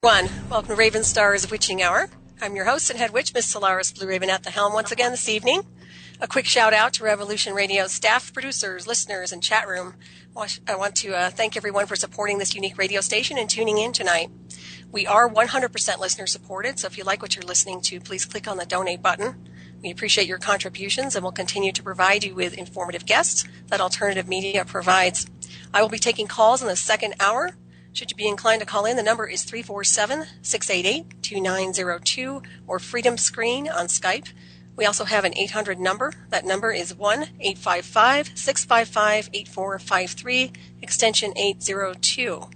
Welcome to Ravenstar's Witching Hour. I'm your host and head witch, Miss Solaris Blue Raven, at the helm once again this evening. A quick shout out to Revolution Radio's staff, producers, listeners, and chat room. I want to thank everyone for supporting this unique radio station and tuning in tonight. We are 100% listener supported, so if you like what you're listening to, please click on the donate button. We appreciate your contributions and will continue to provide you with informative guests that alternative media provides. I will be taking calls in the second hour. Should you be inclined to call in, the number is 347-688-2902 or Freedom Screen on Skype. We also have an 800 number. That number is 1-855-655-8453, extension 802.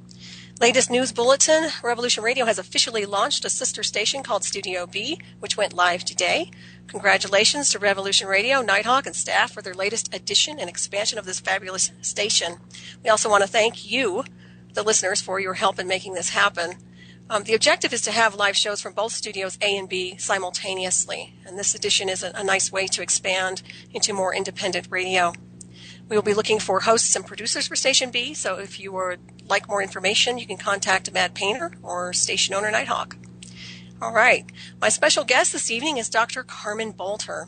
Latest news bulletin, Revolution Radio has officially launched a sister station called Studio B, which went live today. Congratulations to Revolution Radio, Nighthawk, and staff for their latest addition and expansion of this fabulous station. We also want to thank you, the listeners, for your help in making this happen. The objective is to have live shows from both studios A and B simultaneously, and this edition is a nice way to expand into more independent radio. We will be looking for hosts and producers for Station B, so if you would like more information, you can contact Mad Painter or station owner Nighthawk. All right. My special guest this evening is Dr. Carmen Boulter.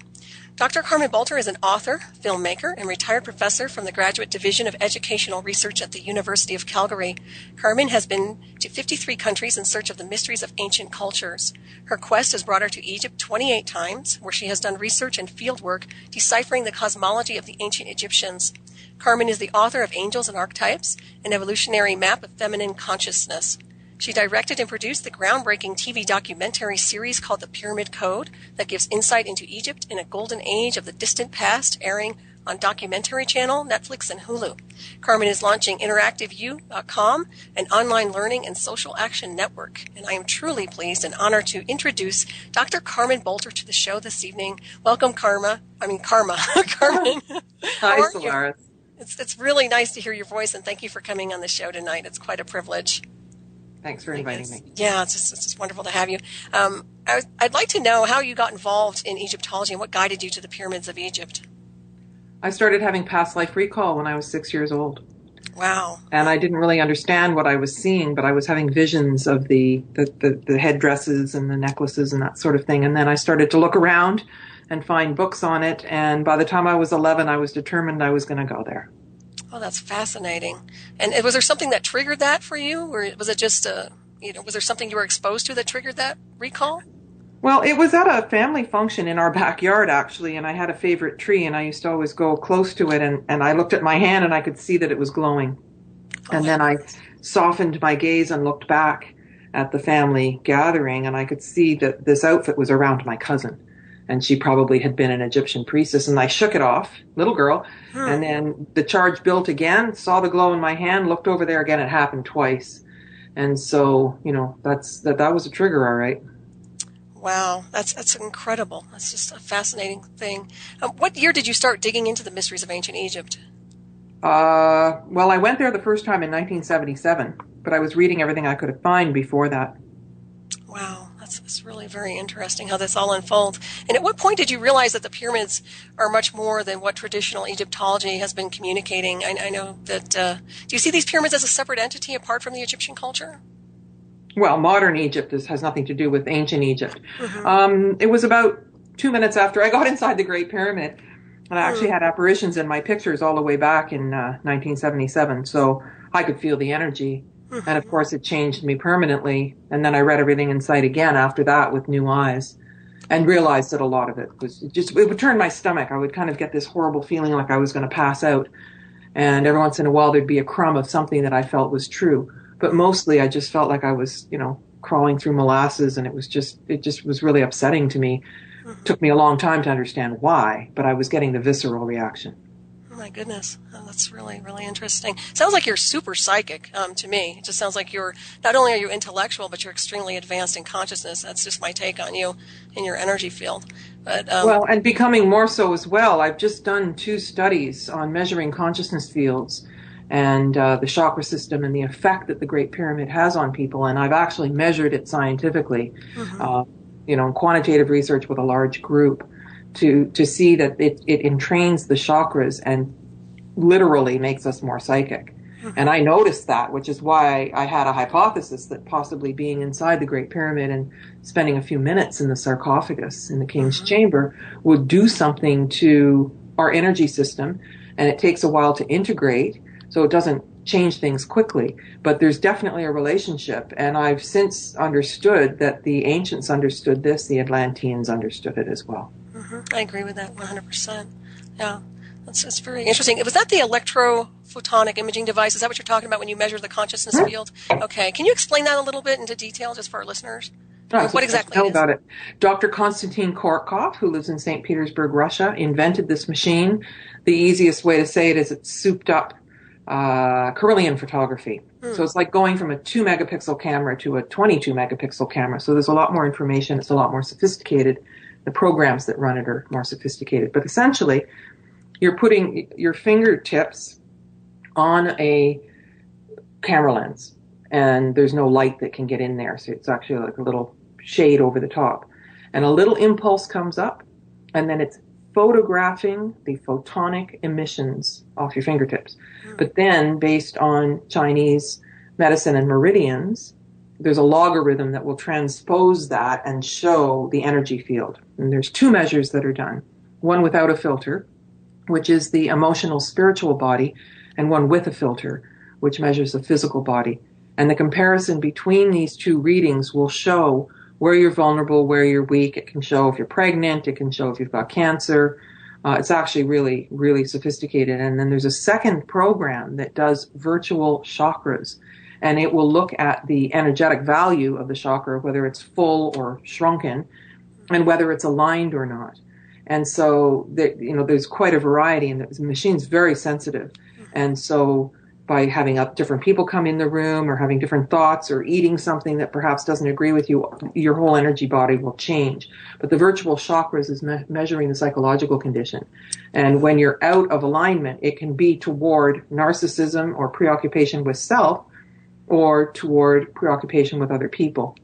Dr. Carmen Boulter is an author, filmmaker, and retired professor from the Graduate Division of Educational Research at the University of Calgary. Carmen has been to 53 countries in search of the mysteries of ancient cultures. Her quest has brought her to Egypt 28 times, where she has done research and fieldwork deciphering the cosmology of the ancient Egyptians. Carmen is the author of Angels and Archetypes, an evolutionary map of feminine consciousness. She directed and produced the groundbreaking TV documentary series called The Pyramid Code that gives insight into Egypt in a golden age of the distant past, airing on Documentary Channel, Netflix, and Hulu. Carmen is launching InteractiveU.com, an online learning and social action network. And I am truly pleased and honored to introduce Dr. Carmen Boulter to the show this evening. Welcome, Karma. Carmen. Hi, Solaris. It's really nice to hear your voice, and thank you for coming on the show tonight. It's quite a privilege. Thanks for inviting me. Yeah, it's just wonderful to have you. I'd like to know how you got involved in Egyptology and what guided you to the pyramids of Egypt. I started having past life recall when I was 6 years old. Wow. And I didn't really understand what I was seeing, but I was having visions of the headdresses and the necklaces and that sort of thing. And then I started to look around and find books on it. And by the time I was 11, I was determined I was going to go there. Oh, that's fascinating. And was there something that triggered that for you? Or was it just, was there something you were exposed to that triggered that recall? Well, it was at a family function in our backyard, actually, and I had a favorite tree, and I used to always go close to it, and I looked at my hand, and I could see that it was glowing. And then I softened my gaze and looked back at the family gathering, and I could see that this outfit was around my cousin. And she probably had been an Egyptian priestess. And I shook it off, little girl. And then the charge built again, saw the glow in my hand, looked over there again. It happened twice. And so, that was a trigger, all right. Wow, that's incredible. That's just a fascinating thing. What year did you start digging into the mysteries of ancient Egypt? Well, I went there the first time in 1977, but I was reading everything I could find before that. Wow. It's really very interesting how this all unfolds. And at what point did you realize that the pyramids are much more than what traditional Egyptology has been communicating? I know that, do you see these pyramids as a separate entity apart from the Egyptian culture? Well, modern Egypt has nothing to do with ancient Egypt. Mm-hmm. It was about 2 minutes after I got inside the Great Pyramid, and I actually had apparitions in my pictures all the way back in 1977, so I could feel the energy. Mm-hmm. And of course it changed me permanently. And then I read everything in sight again after that with new eyes and realized that a lot of it would turn my stomach. I would kind of get this horrible feeling like I was going to pass out. And every once in a while there'd be a crumb of something that I felt was true. But mostly I just felt like I was, crawling through molasses, and it just was really upsetting to me. Mm-hmm. It took me a long time to understand why, but I was getting the visceral reaction. Oh my goodness. Oh, that's really, really interesting. Sounds like you're super psychic to me. It just sounds like not only are you intellectual, but you're extremely advanced in consciousness. That's just my take on you in your energy field. But well, and becoming more so as well. I've just done 2 studies on measuring consciousness fields and the chakra system and the effect that the Great Pyramid has on people. And I've actually measured it scientifically, in quantitative research with a large group. To see that it entrains the chakras and literally makes us more psychic. And I noticed that, which is why I had a hypothesis that possibly being inside the Great Pyramid and spending a few minutes in the sarcophagus in the King's Chamber would do something to our energy system. And it takes a while to integrate, so it doesn't change things quickly. But there's definitely a relationship. And I've since understood that the ancients understood this, the Atlanteans understood it as well. I agree with that 100%. Yeah, that's very interesting. Was that the electrophotonic imaging device? Is that what you're talking about when you measure the consciousness field? Okay. Can you explain that a little bit into detail just for our listeners? What exactly is about it? Dr. Konstantin Korkov, who lives in St. Petersburg, Russia, invented this machine. The easiest way to say it is it's souped up Kirlian photography. So it's like going from a 2 megapixel camera to a 22 megapixel camera. So there's a lot more information. It's a lot more sophisticated. The programs that run it are more sophisticated. But essentially, you're putting your fingertips on a camera lens, and there's no light that can get in there. So it's actually like a little shade over the top. And a little impulse comes up, and then it's photographing the photonic emissions off your fingertips. But then, based on Chinese medicine and meridians, there's a logarithm that will transpose that and show the energy field. And there's 2 measures that are done. One without a filter, which is the emotional spiritual body, and one with a filter, which measures the physical body. And the comparison between these 2 readings will show where you're vulnerable, where you're weak. It can show if you're pregnant. It can show if you've got cancer. It's actually really, really sophisticated. And then there's a second program that does virtual chakras. And it will look at the energetic value of the chakra, whether it's full or shrunken, and whether it's aligned or not. And so, there's quite a variety, and the machine's very sensitive. And so by having different people come in the room or having different thoughts or eating something that perhaps doesn't agree with you, your whole energy body will change. But the virtual chakras is measuring the psychological condition. And when you're out of alignment, it can be toward narcissism or preoccupation with self, or toward preoccupation with other people.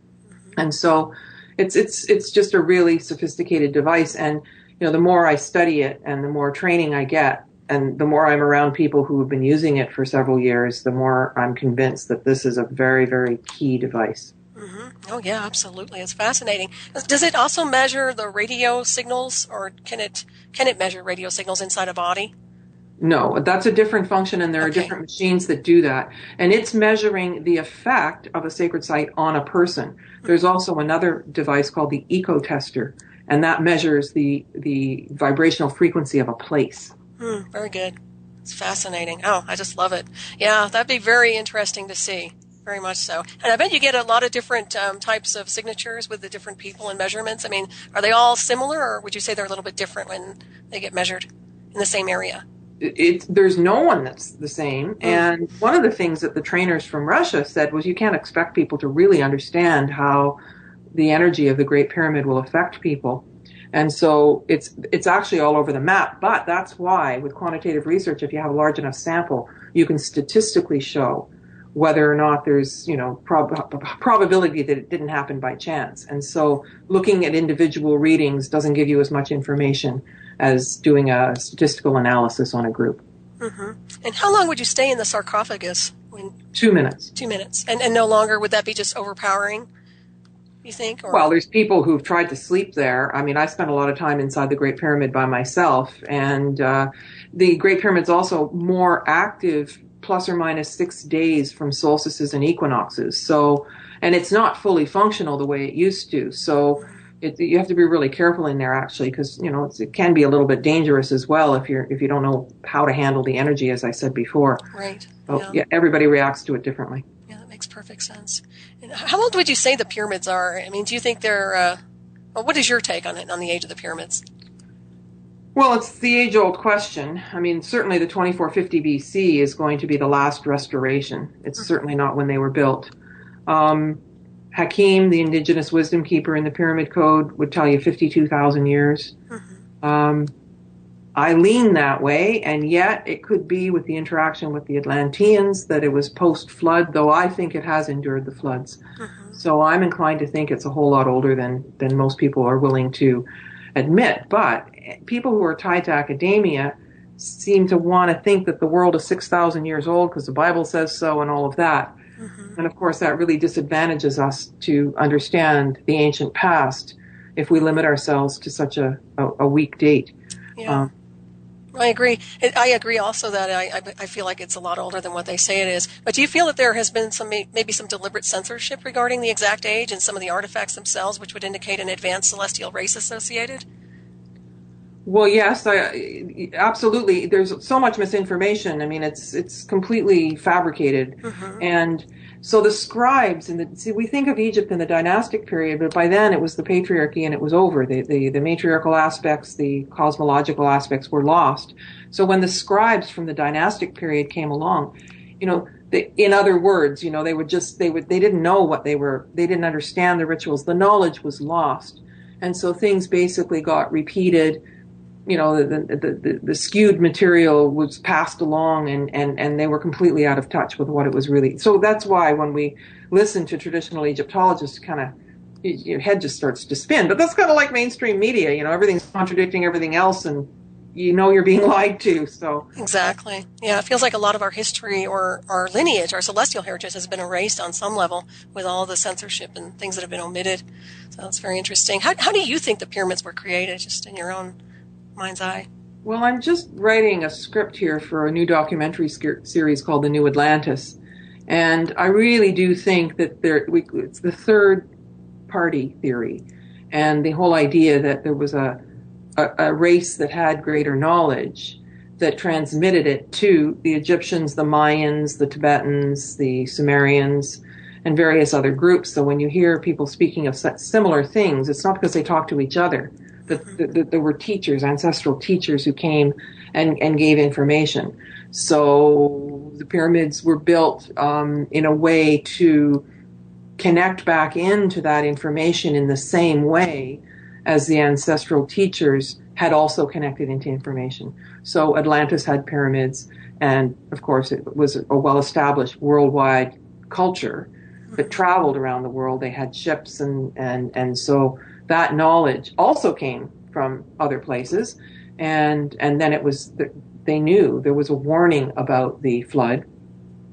And so it's just a really sophisticated device. And, the more I study it and the more training I get, and the more I'm around people who have been using it for several years, the more I'm convinced that this is a very, very key device. Oh, yeah, absolutely. It's fascinating. Does it also measure the radio signals, or can it measure radio signals inside a body? No, that's a different function, and there are different machines that do that. And it's measuring the effect of a sacred site on a person. There's also another device called the eco tester, and that measures the vibrational frequency of a place. Very good. It's fascinating. Oh, I just love it. Yeah, that'd be very interesting to see. Very much so. And I bet you get a lot of different types of signatures with the different people and measurements. I mean, are they all similar, or would you say they're a little bit different when they get measured in the same area? There's no one that's the same. And one of the things that the trainers from Russia said was you can't expect people to really understand how the energy of the Great Pyramid will affect people. And so it's actually all over the map. But that's why with quantitative research, if you have a large enough sample, you can statistically show whether or not there's, probability that it didn't happen by chance. And so looking at individual readings doesn't give you as much information as doing a statistical analysis on a group. And how long would you stay in the sarcophagus? 2 minutes. 2 minutes. And no longer? Would that be just overpowering, you think? Or? Well, there's people who've tried to sleep there. I mean, I spent a lot of time inside the Great Pyramid by myself. And the Great Pyramid's also more active plus or minus 6 days from solstices and equinoxes. So, and it's not fully functional the way it used to. So you have to be really careful in there, actually, because, it can be a little bit dangerous as well if you don't know how to handle the energy, as I said before. Right. So, everybody reacts to it differently. Yeah, that makes perfect sense. And how old would you say the pyramids are? I mean, do you think they're, what is your take on it, on the age of the pyramids? Well, it's the age-old question. I mean, certainly the 2450 BC is going to be the last restoration. It's certainly not when they were built. Hakim, the indigenous wisdom keeper in the Pyramid Code, would tell you 52,000 years. I lean that way, and yet it could be with the interaction with the Atlanteans that it was post-flood, though I think it has endured the floods. So I'm inclined to think it's a whole lot older than most people are willing to admit. But people who are tied to academia seem to want to think that the world is 6,000 years old because the Bible says so and all of that. And of course, that really disadvantages us to understand the ancient past if we limit ourselves to such a weak date. Yeah. I agree. I agree also that I feel like it's a lot older than what they say it is. But do you feel that there has been maybe some deliberate censorship regarding the exact age and some of the artifacts themselves, which would indicate an advanced celestial race associated? Well, yes, absolutely. There's so much misinformation. I mean, it's completely fabricated. And so the scribes, we think of Egypt in the dynastic period, but by then it was the patriarchy and it was over. The matriarchal aspects, the cosmological aspects were lost. So when the scribes from the dynastic period came along, in other words, they didn't know what they didn't understand the rituals. The knowledge was lost. And so things basically got repeated. The skewed material was passed along and they were completely out of touch with what it was really. So that's why when we listen to traditional Egyptologists, your head just starts to spin. But that's kind of like mainstream media, everything's contradicting everything else and you're being lied to. So exactly. Yeah, it feels like a lot of our history or our lineage, our celestial heritage has been erased on some level with all the censorship and things that have been omitted. So that's very interesting. How do you think the pyramids were created, just in your own mind's eye? Well, I'm just writing a script here for a new documentary series called The New Atlantis. And I really do think that it's the third party theory. And the whole idea that there was a race that had greater knowledge that transmitted it to the Egyptians, the Mayans, the Tibetans, the Sumerians, and various other groups. So when you hear people speaking of such similar things, it's not because they talk to each other. That there were teachers, ancestral teachers who came and gave information. So the pyramids were built in a way to connect back into that information in the same way as the ancestral teachers had also connected into information. So Atlantis had pyramids, and of course it was a well-established worldwide culture that traveled around the world. They had ships and so that knowledge also came from other places, and then it was they knew there was a warning about the flood,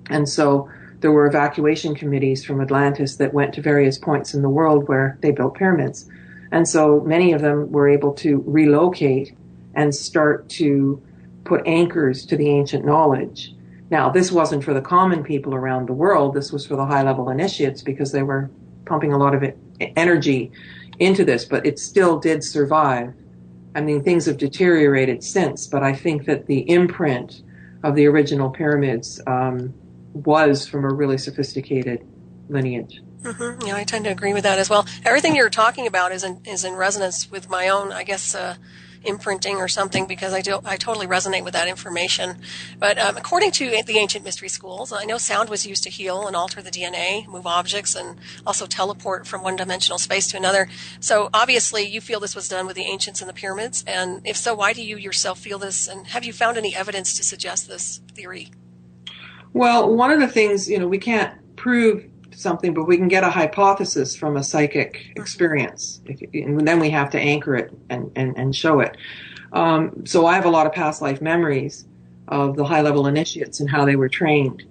and so there were evacuation committees from Atlantis that went to various points in the world where they built pyramids, and so many of them were able to relocate and start to put anchors to the ancient knowledge. Now, this wasn't for the common people around the world. This was for the high-level initiates because they were pumping a lot of energy into this, but it still did survive. I mean, things have deteriorated since, but I think that the imprint of the original pyramids was from a really sophisticated lineage. Yeah, I tend to agree with that as well. Everything you're talking about is in resonance with my own, I guess, imprinting or something, because I totally resonate with that information. But according to the ancient mystery schools, I know sound was used to heal and alter the DNA, move objects, and also teleport from one-dimensional space to another. So obviously you feel this was done with the ancients and the pyramids, and if so, why do you yourself feel this, and have you found any evidence to suggest this theory? Well, one of the things, we can't prove something, but we can get a hypothesis from a psychic experience, and then we have to anchor it and show it. So I have a lot of past life memories of the high-level initiates and how they were trained,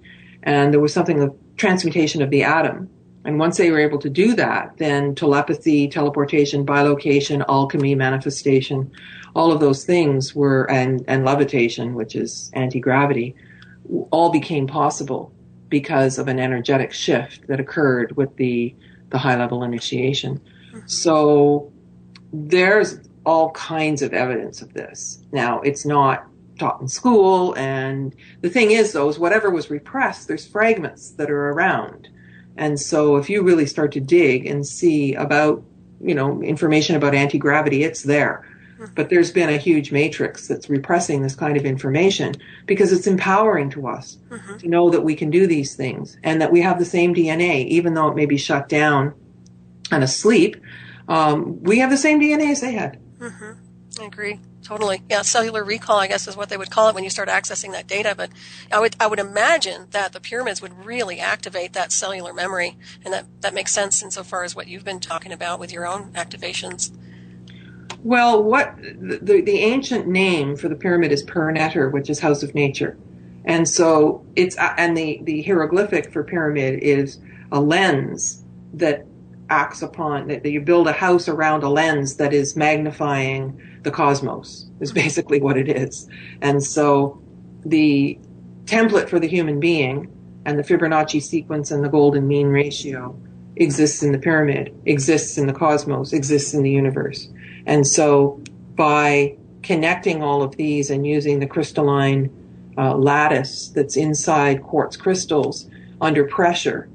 and there was something of transmutation of the atom. And once they were able to do that, then telepathy, teleportation, bilocation, alchemy, manifestation, all of those things were, and levitation, which is anti-gravity, all became possible because of an energetic shift that occurred with the high-level initiation. So there's all kinds of evidence of this. Now, it's not taught in school, and the thing is, though, is whatever was repressed, there's fragments that are around. And so if you really start to dig and see about, information about anti-gravity, it's there. But there's been a huge matrix that's repressing this kind of information because it's empowering to us to know that we can do these things and that we have the same DNA, even though it may be shut down and asleep. We have the same DNA as they had. I agree. Totally. Yeah, cellular recall, I guess, is what they would call it when you start accessing that data. But I would imagine that the pyramids would really activate that cellular memory, and that makes sense insofar as what you've been talking about with your own activations. Well, what the ancient name for the pyramid is Perneter, which is house of nature. And so the hieroglyphic for pyramid is a lens that acts upon, that you build a house around a lens that is magnifying the cosmos, is basically what it is. And so the template for the human being and the Fibonacci sequence and the golden mean ratio exists in the pyramid, exists in the cosmos, exists in the universe. And so by connecting all of these and using the crystalline lattice that's inside quartz crystals under pressure,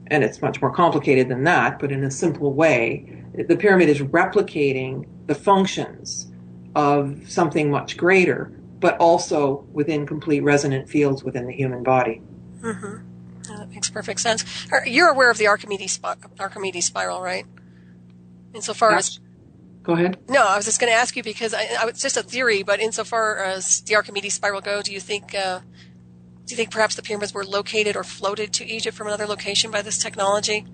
and it's much more complicated than that, but in a simple way, the pyramid is replicating the functions of something much greater, but also within complete resonant fields within the human body. Mm-hmm. That makes perfect sense. You're aware of the Archimedes spiral, right? Insofar as... Go ahead. No, I was just going to ask you because it's just a theory, but insofar as the Archimedes spiral go, do you think perhaps the pyramids were located or floated to Egypt from another location by this technology?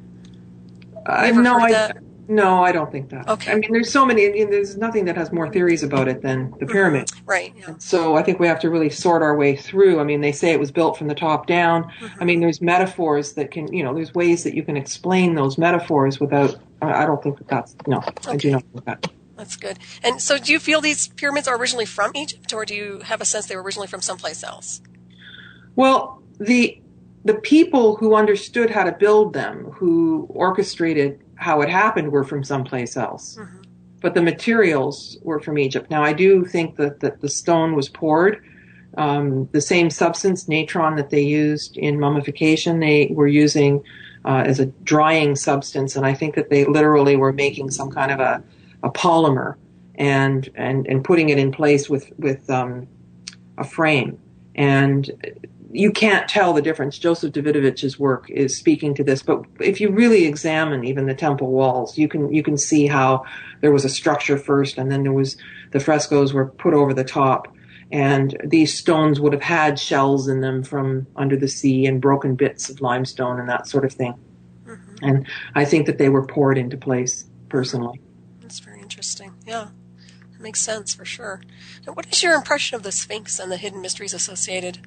No, I don't think that. Okay. I mean, there's so many. There's nothing that has more theories about it than the pyramid. Mm-hmm. Right. Yeah. So I think we have to really sort our way through. I mean, they say it was built from the top down. Mm-hmm. I mean, there's metaphors that can, there's ways that you can explain those metaphors without. I don't think that's no. Okay. I do not think that. That's good. And so, do you feel these pyramids are originally from Egypt, or do you have a sense they were originally from someplace else? Well, the people who understood how to build them, who orchestrated how it happened, were from someplace else. Mm-hmm. But the materials were from Egypt. Now, I do think that the stone was poured. The same substance, natron, that they used in mummification, they were using as a drying substance. And I think that they literally were making some kind of a polymer and putting it in place with a frame. And you can't tell the difference. Joseph Davidovich's work is speaking to this, but if you really examine even the temple walls, you can see how there was a structure first, and then the frescoes were put over the top, and these stones would have had shells in them from under the sea and broken bits of limestone and that sort of thing. Mm-hmm. And I think that they were poured into place personally. That's very interesting. Yeah, that makes sense for sure. Now, what is your impression of the Sphinx and the hidden mysteries associated?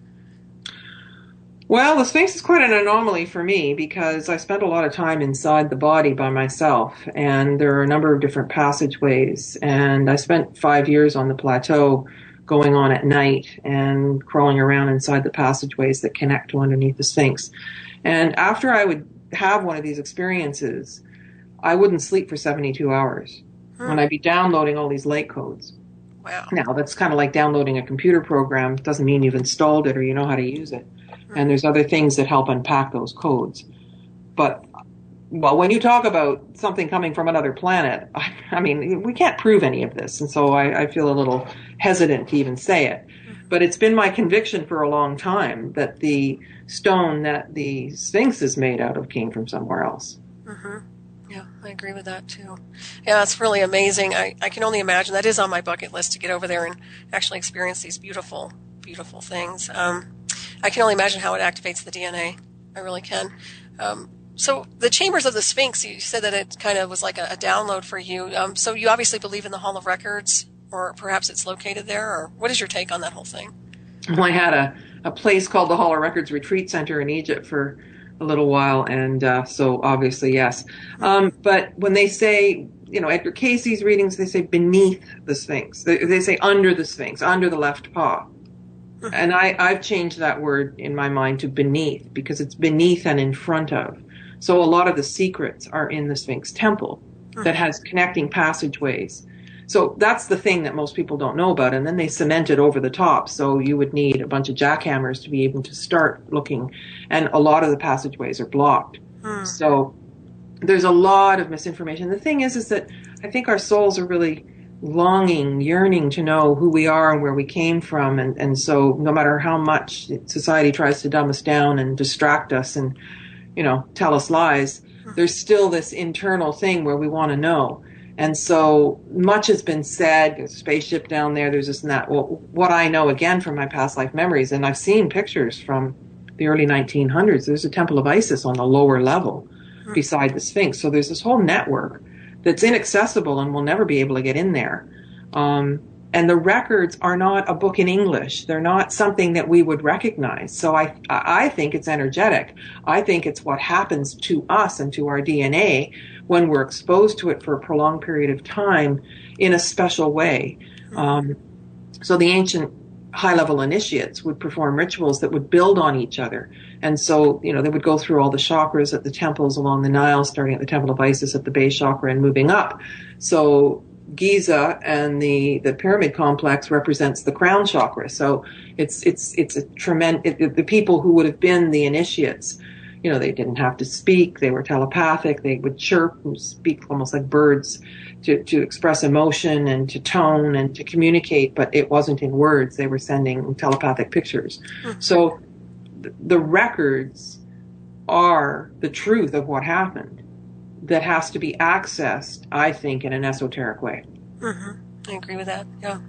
Well, the Sphinx is quite an anomaly for me because I spent a lot of time inside the body by myself, and there are a number of different passageways, and I spent 5 years on the plateau going on at night and crawling around inside the passageways that connect to underneath the Sphinx. And after I would have one of these experiences, I wouldn't sleep for 72 hours when I'd be downloading all these light codes. Wow. Now, that's kind of like downloading a computer program. It doesn't mean you've installed it or you know how to use it. And there's other things that help unpack those codes. But, well, when you talk about something coming from another planet, I mean, we can't prove any of this. And so I feel a little hesitant to even say it. But it's been my conviction for a long time that the stone that the Sphinx is made out of came from somewhere else. Mm-hmm. Yeah, I agree with that, too. Yeah, it's really amazing. I can only imagine. That is on my bucket list, to get over there and actually experience these beautiful, beautiful things. I can only imagine how it activates the DNA. I really can. So the chambers of the Sphinx, you said that it kind of was like a download for you. So you obviously believe in the Hall of Records, or perhaps it's located there, or what is your take on that whole thing? Well, I had a place called the Hall of Records Retreat Center in Egypt for a little while, and so obviously, yes. But when they say, Edgar Casey's readings, they say beneath the Sphinx. They say under the Sphinx, under the left paw. And I've changed that word in my mind to beneath, because it's beneath and in front of. So a lot of the secrets are in the Sphinx temple that has connecting passageways. So that's the thing that most people don't know about. And then they cement it over the top. So you would need a bunch of jackhammers to be able to start looking. And a lot of the passageways are blocked. So there's a lot of misinformation. The thing is that I think our souls are really longing, yearning to know who we are and where we came from. And so no matter how much society tries to dumb us down and distract us and, tell us lies, there's still this internal thing where we want to know. And so much has been said. There's a spaceship down there. There's this and that. Well, what I know, again, from my past life memories, and I've seen pictures from the early 1900s, there's a temple of Isis on the lower level beside the Sphinx. So there's this whole network that's inaccessible and we'll never be able to get in there. And the records are not a book in English. They're not something that we would recognize. So I think it's energetic. I think it's what happens to us and to our DNA when we're exposed to it for a prolonged period of time in a special way. So the ancient high-level initiates would perform rituals that would build on each other. And so, they would go through all the chakras at the temples along the Nile, starting at the Temple of Isis at the base chakra and moving up. So Giza and the pyramid complex represents the crown chakra. So it's a tremendous, the people who would have been the initiates, they didn't have to speak. They were telepathic. They would chirp and speak almost like birds to express emotion and to tone and to communicate, but it wasn't in words. They were sending telepathic pictures. So the records are the truth of what happened that has to be accessed, I think, in an esoteric way. I agree with that. Yeah,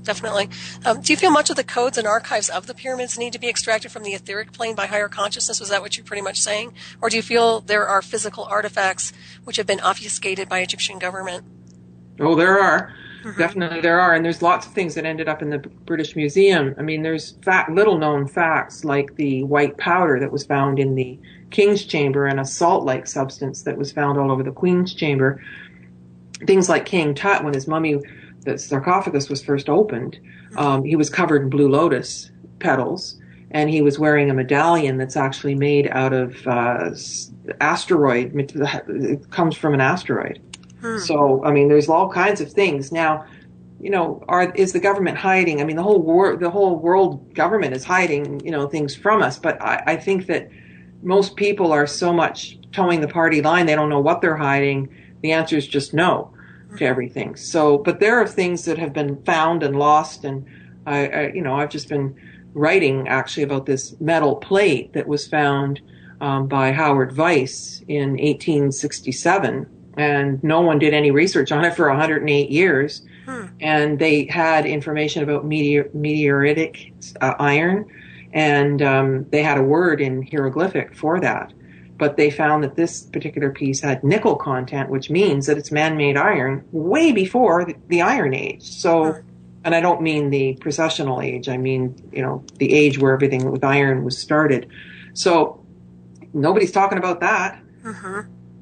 definitely. Do you feel much of the codes and archives of the pyramids need to be extracted from the etheric plane by higher consciousness? Was that what you're pretty much saying? Or do you feel there are physical artifacts which have been obfuscated by Egyptian government? Oh, there are. Definitely there are. And there's lots of things that ended up in the British Museum. I mean, there's little known facts like the white powder that was found in the King's Chamber and a salt-like substance that was found all over the Queen's Chamber. Things like King Tut, when his mummy, the sarcophagus was first opened, he was covered in blue lotus petals, and he was wearing a medallion that's actually made out of asteroid. It comes from an asteroid. So, I mean, there's all kinds of things. Now, is the government hiding? I mean, the whole world government is hiding, things from us. But I think that most people are so much towing the party line, they don't know what they're hiding. The answer is just no to everything. So, but there are things that have been found and lost. And I've just been writing actually about this metal plate that was found by Howard Weiss in 1867. And no one did any research on it for 108 years. And they had information about meteoritic iron, and they had a word in hieroglyphic for that. But they found that this particular piece had nickel content, which means that it's man-made iron way before the Iron Age. So, and I don't mean the processional age. I mean, the age where everything with iron was started. So nobody's talking about that.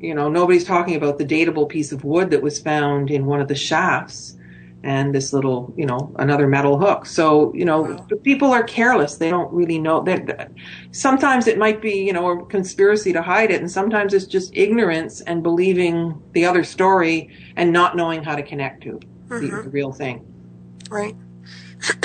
Nobody's talking about the dateable piece of wood that was found in one of the shafts and this little, another metal hook. So, people are careless. They don't really know. Sometimes it might be, a conspiracy to hide it. And sometimes it's just ignorance and believing the other story and not knowing how to connect to the real thing. Right.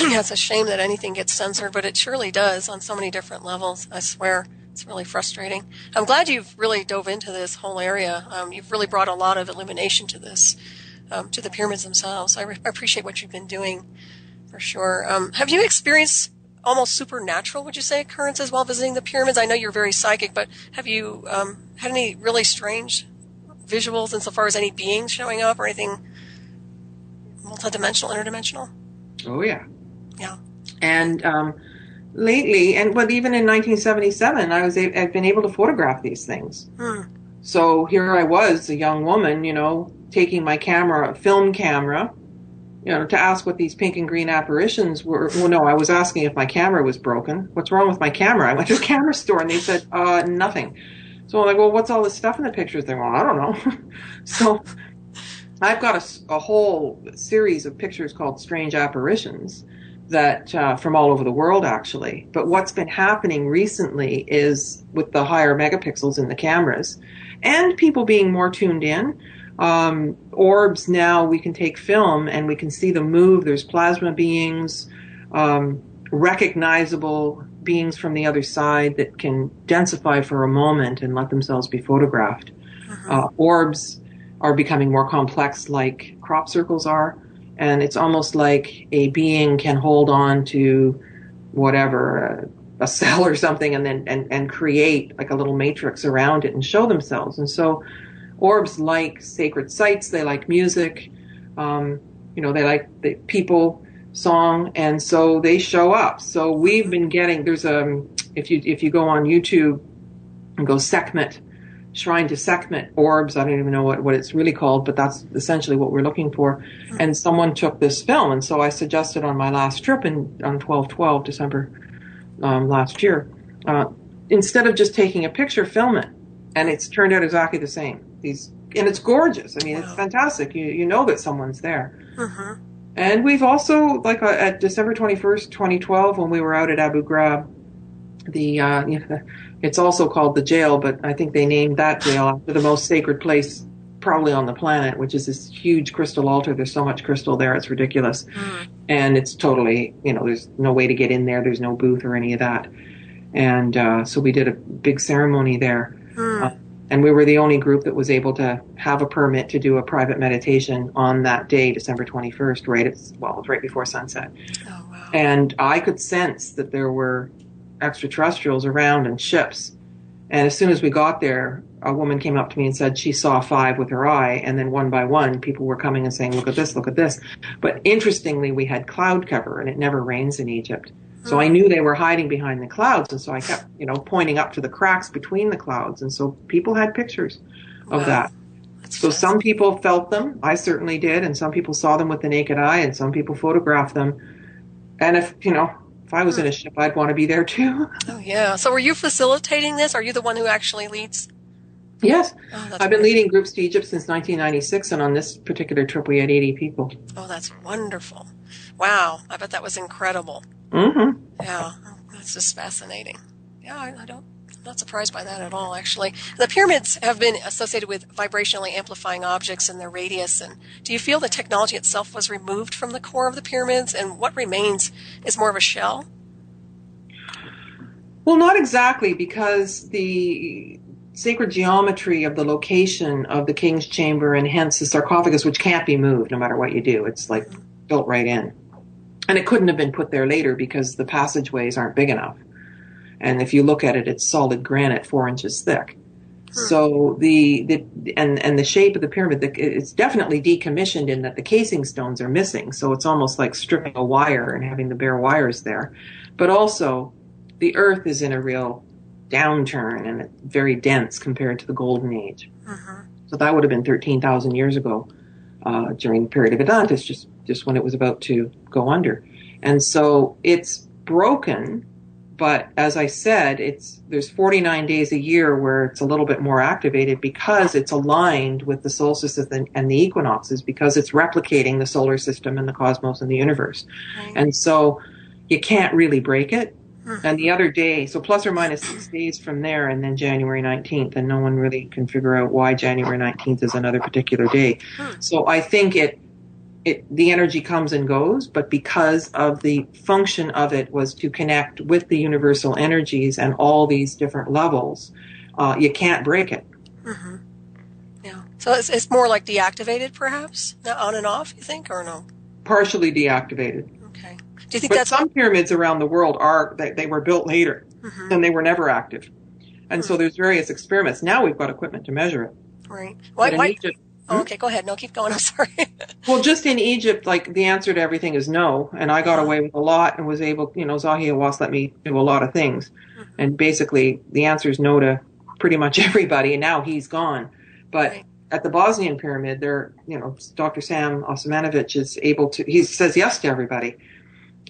Yeah, it's a shame that anything gets censored, but it surely does on so many different levels, I swear. It's really frustrating. I'm glad you've really dove into this whole area. You've really brought a lot of illumination to this, to the pyramids themselves. I appreciate what you've been doing, for sure. Have you experienced almost supernatural, would you say, occurrences while visiting the pyramids? I know you're very psychic, but have you had any really strange visuals insofar as any beings showing up or anything multidimensional, interdimensional? Oh, yeah. Yeah. And lately, but even in 1977, I've been able to photograph these things. So here I was, a young woman, taking my camera, a film camera, to ask what these pink and green apparitions were. Well, no, I was asking if my camera was broken. What's wrong with my camera? I went to a camera store and they said, nothing. So I'm like, well, what's all this stuff in the pictures? They're going, I don't know. So I've got a whole series of pictures called Strange Apparitions that from all over the world, actually. But what's been happening recently is with the higher megapixels in the cameras and people being more tuned in, orbs now, we can take film and we can see them move. There's plasma beings, recognizable beings from the other side that can densify for a moment and let themselves be photographed. Orbs are becoming more complex like crop circles are. And it's almost like a being can hold on to whatever, a cell or something, and then and create like a little matrix around it and show themselves. And so orbs like sacred sites, they like music, they like the people, song, and so they show up. So we've been getting, there's if you go on YouTube and go Sekhmet, shrine to Sekhmet orbs. I don't even know what it's really called, but that's essentially what we're looking for. And someone took this film, and so I suggested on my last trip on 12/12 December last year, instead of just taking a picture, film it. And it's turned out exactly the same. And it's gorgeous. I mean, it's fantastic. You know that someone's there. And we've also, like at December 21st, 2012, when we were out at Abu Ghraib, it's also called the jail, but I think they named that jail after the most sacred place probably on the planet, which is this huge crystal altar. There's so much crystal there, it's ridiculous. And it's totally, there's no way to get in there. There's no booth or any of that. And so we did a big ceremony there. And we were the only group that was able to have a permit to do a private meditation on that day, December 21st, it was right before sunset. Oh, wow. And I could sense that there were extraterrestrials around and ships. And as soon as we got there, a woman came up to me and said she saw 5 with her eye. And then one by one, people were coming and saying, look at this, look at this. But interestingly, we had cloud cover, and it never rains in Egypt. So I knew they were hiding behind the clouds, and so I kept, pointing up to the cracks between the clouds, and so people had pictures of that. So some people felt them, I certainly did, and some people saw them with the naked eye, and some people photographed them. And if I was in a ship, I'd want to be there too. Oh, yeah. So were you facilitating this? Are you the one who actually leads? Yes. Oh, I've been leading groups to Egypt since 1996, and on this particular trip, we had 80 people. Oh, that's wonderful. Wow. I bet that was incredible. Yeah, that's just fascinating. Yeah, I'm not surprised by that at all, actually. The pyramids have been associated with vibrationally amplifying objects in their radius. And do you feel the technology itself was removed from the core of the pyramids, and what remains is more of a shell? Well, not exactly, because the sacred geometry of the location of the king's chamber, and hence the sarcophagus, which can't be moved no matter what you do, it's like built right in. And it couldn't have been put there later because the passageways aren't big enough. And if you look at it, it's solid granite 4 inches thick. So the shape of the pyramid, it's definitely decommissioned in that the casing stones are missing. So it's almost like stripping a wire and having the bare wires there. But also, the earth is in a real downturn, and it's very dense compared to the golden age. So that would have been 13,000 years ago. During the period of Atlantis, just when it was about to go under. And so it's broken, but as I said, there's 49 days a year where it's a little bit more activated because it's aligned with the solstices and the equinoxes, because it's replicating the solar system and the cosmos and the universe. And so you can't really break it. And the other day, so plus or minus 6 days from there, and then January 19th, and no one really can figure out why January 19th is another particular day. So I think the energy comes and goes, but because of the function of it was to connect with the universal energies and all these different levels, you can't break it. Yeah. So it's more like deactivated, perhaps, on and off, you think, or no? Partially deactivated. Okay. Do you think but some pyramids around the world they were built later, and they were never active. And so there's various experiments. Now we've got equipment to measure it. Right. Why? Egypt, okay, go ahead. No, keep going. I'm sorry. Well, just in Egypt, like, the answer to everything is no. And I got away with a lot and was able, Zahi Hawass let me do a lot of things. And basically, the answer is no to pretty much everybody. And now he's gone. But at the Bosnian pyramid, Dr. Sam Osmanovic is able to, he says yes to everybody.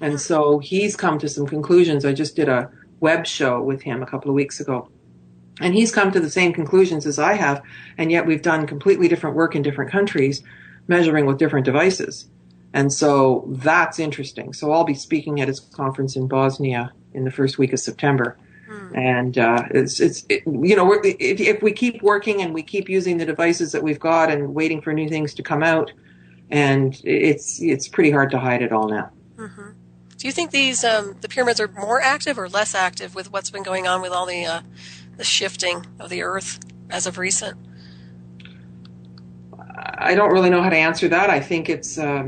And so he's come to some conclusions. I just did a web show with him a couple of weeks ago. And he's come to the same conclusions as I have, and yet we've done completely different work in different countries, measuring with different devices. And so that's interesting. So I'll be speaking at his conference in Bosnia in the first week of September. And if we keep working and we keep using the devices that we've got and waiting for new things to come out, and it's pretty hard to hide it all now. Do you think these the pyramids are more active or less active with what's been going on with all the shifting of the Earth as of recent? I don't really know how to answer that. I think it's I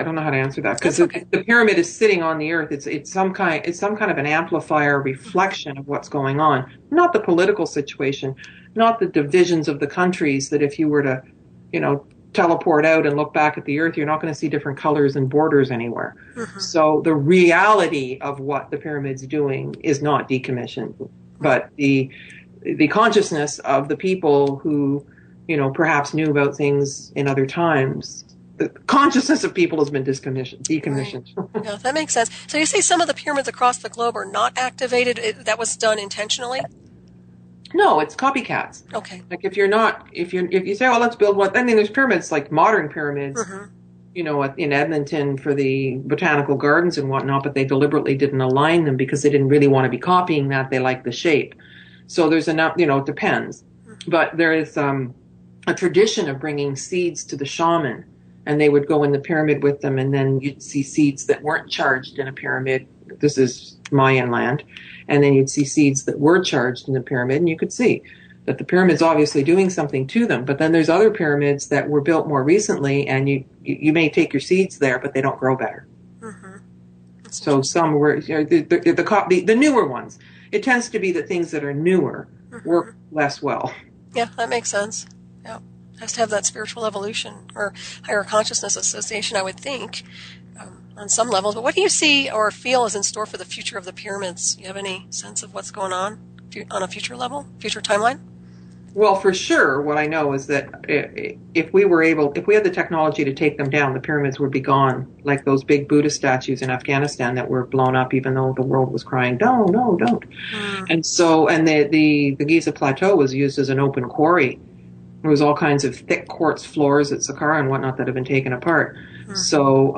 don't know how to answer that, because the pyramid is sitting on the Earth. It's some kind of an amplifier reflection of what's going on, not the political situation, not the divisions of the countries. That if you were to, teleport out and look back at the Earth, you're not going to see different colors and borders anywhere. So the reality of what the pyramid's doing is not decommissioned, but the consciousness of the people who, perhaps knew about things in other times. The consciousness of people has been decommissioned. Right. Yeah, that makes sense. So you say some of the pyramids across the globe are not activated. That was done intentionally? No, it's copycats. Okay. Like if you say, well, let's build one. I mean, there's pyramids like modern pyramids, in Edmonton for the botanical gardens and whatnot, but they deliberately didn't align them because they didn't really want to be copying that. They like the shape. So there's enough, it depends. But there is a tradition of bringing seeds to the shaman, and they would go in the pyramid with them, and then you'd see seeds that weren't charged in a pyramid. This is Mayan land. And then you'd see seeds that were charged in the pyramid, and you could see that the pyramid's obviously doing something to them. But then there's other pyramids that were built more recently, and you may take your seeds there, but they don't grow better. So some were the newer ones. It tends to be that things that are newer work less well. Yeah, that makes sense. Yeah, it has to have that spiritual evolution or higher consciousness association, I would think. On some levels, but what do you see or feel is in store for the future of the pyramids? Do you have any sense of what's going on a future level, future timeline? Well, for sure, what I know is that if we had the technology to take them down, the pyramids would be gone, like those big Buddha statues in Afghanistan that were blown up, even though the world was crying, no, don't. And the Giza Plateau was used as an open quarry. There was all kinds of thick quartz floors at Saqqara and whatnot that have been taken apart. So,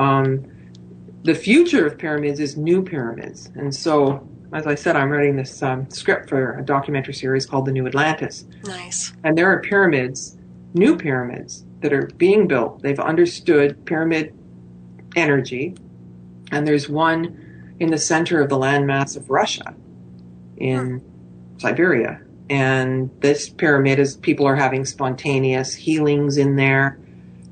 the future of pyramids is new pyramids. And so, as I said, I'm writing this script for a documentary series called The New Atlantis. Nice. And there are pyramids, new pyramids, that are being built. They've understood pyramid energy. And there's one in the center of the landmass of Russia in Siberia. And this pyramid is, people are having spontaneous healings in there.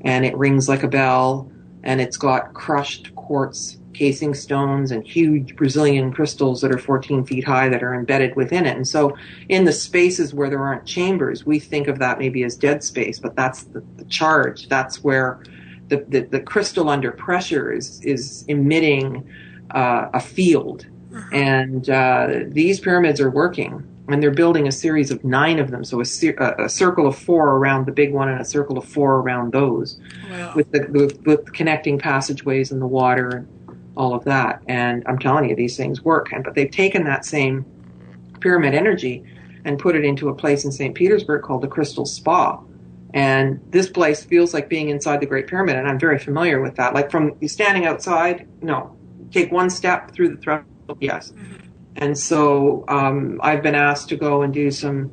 And it rings like a bell. And it's got crushed quartz casing stones and huge Brazilian crystals that are 14 feet high that are embedded within it. And so in the spaces where there aren't chambers, we think of that maybe as dead space, but that's the charge. That's where the crystal under pressure is emitting a field. And these pyramids are working. And they're building a series of 9 of them, so a circle of 4 around the big one and a circle of 4 around those, with the connecting passageways in the water and all of that. And I'm telling you, these things work. But they've taken that same pyramid energy and put it into a place in St. Petersburg called the Crystal Spa. And this place feels like being inside the Great Pyramid, and I'm very familiar with that. Like from standing outside, no. Take one step through the threshold, yes. And so I've been asked to go and do some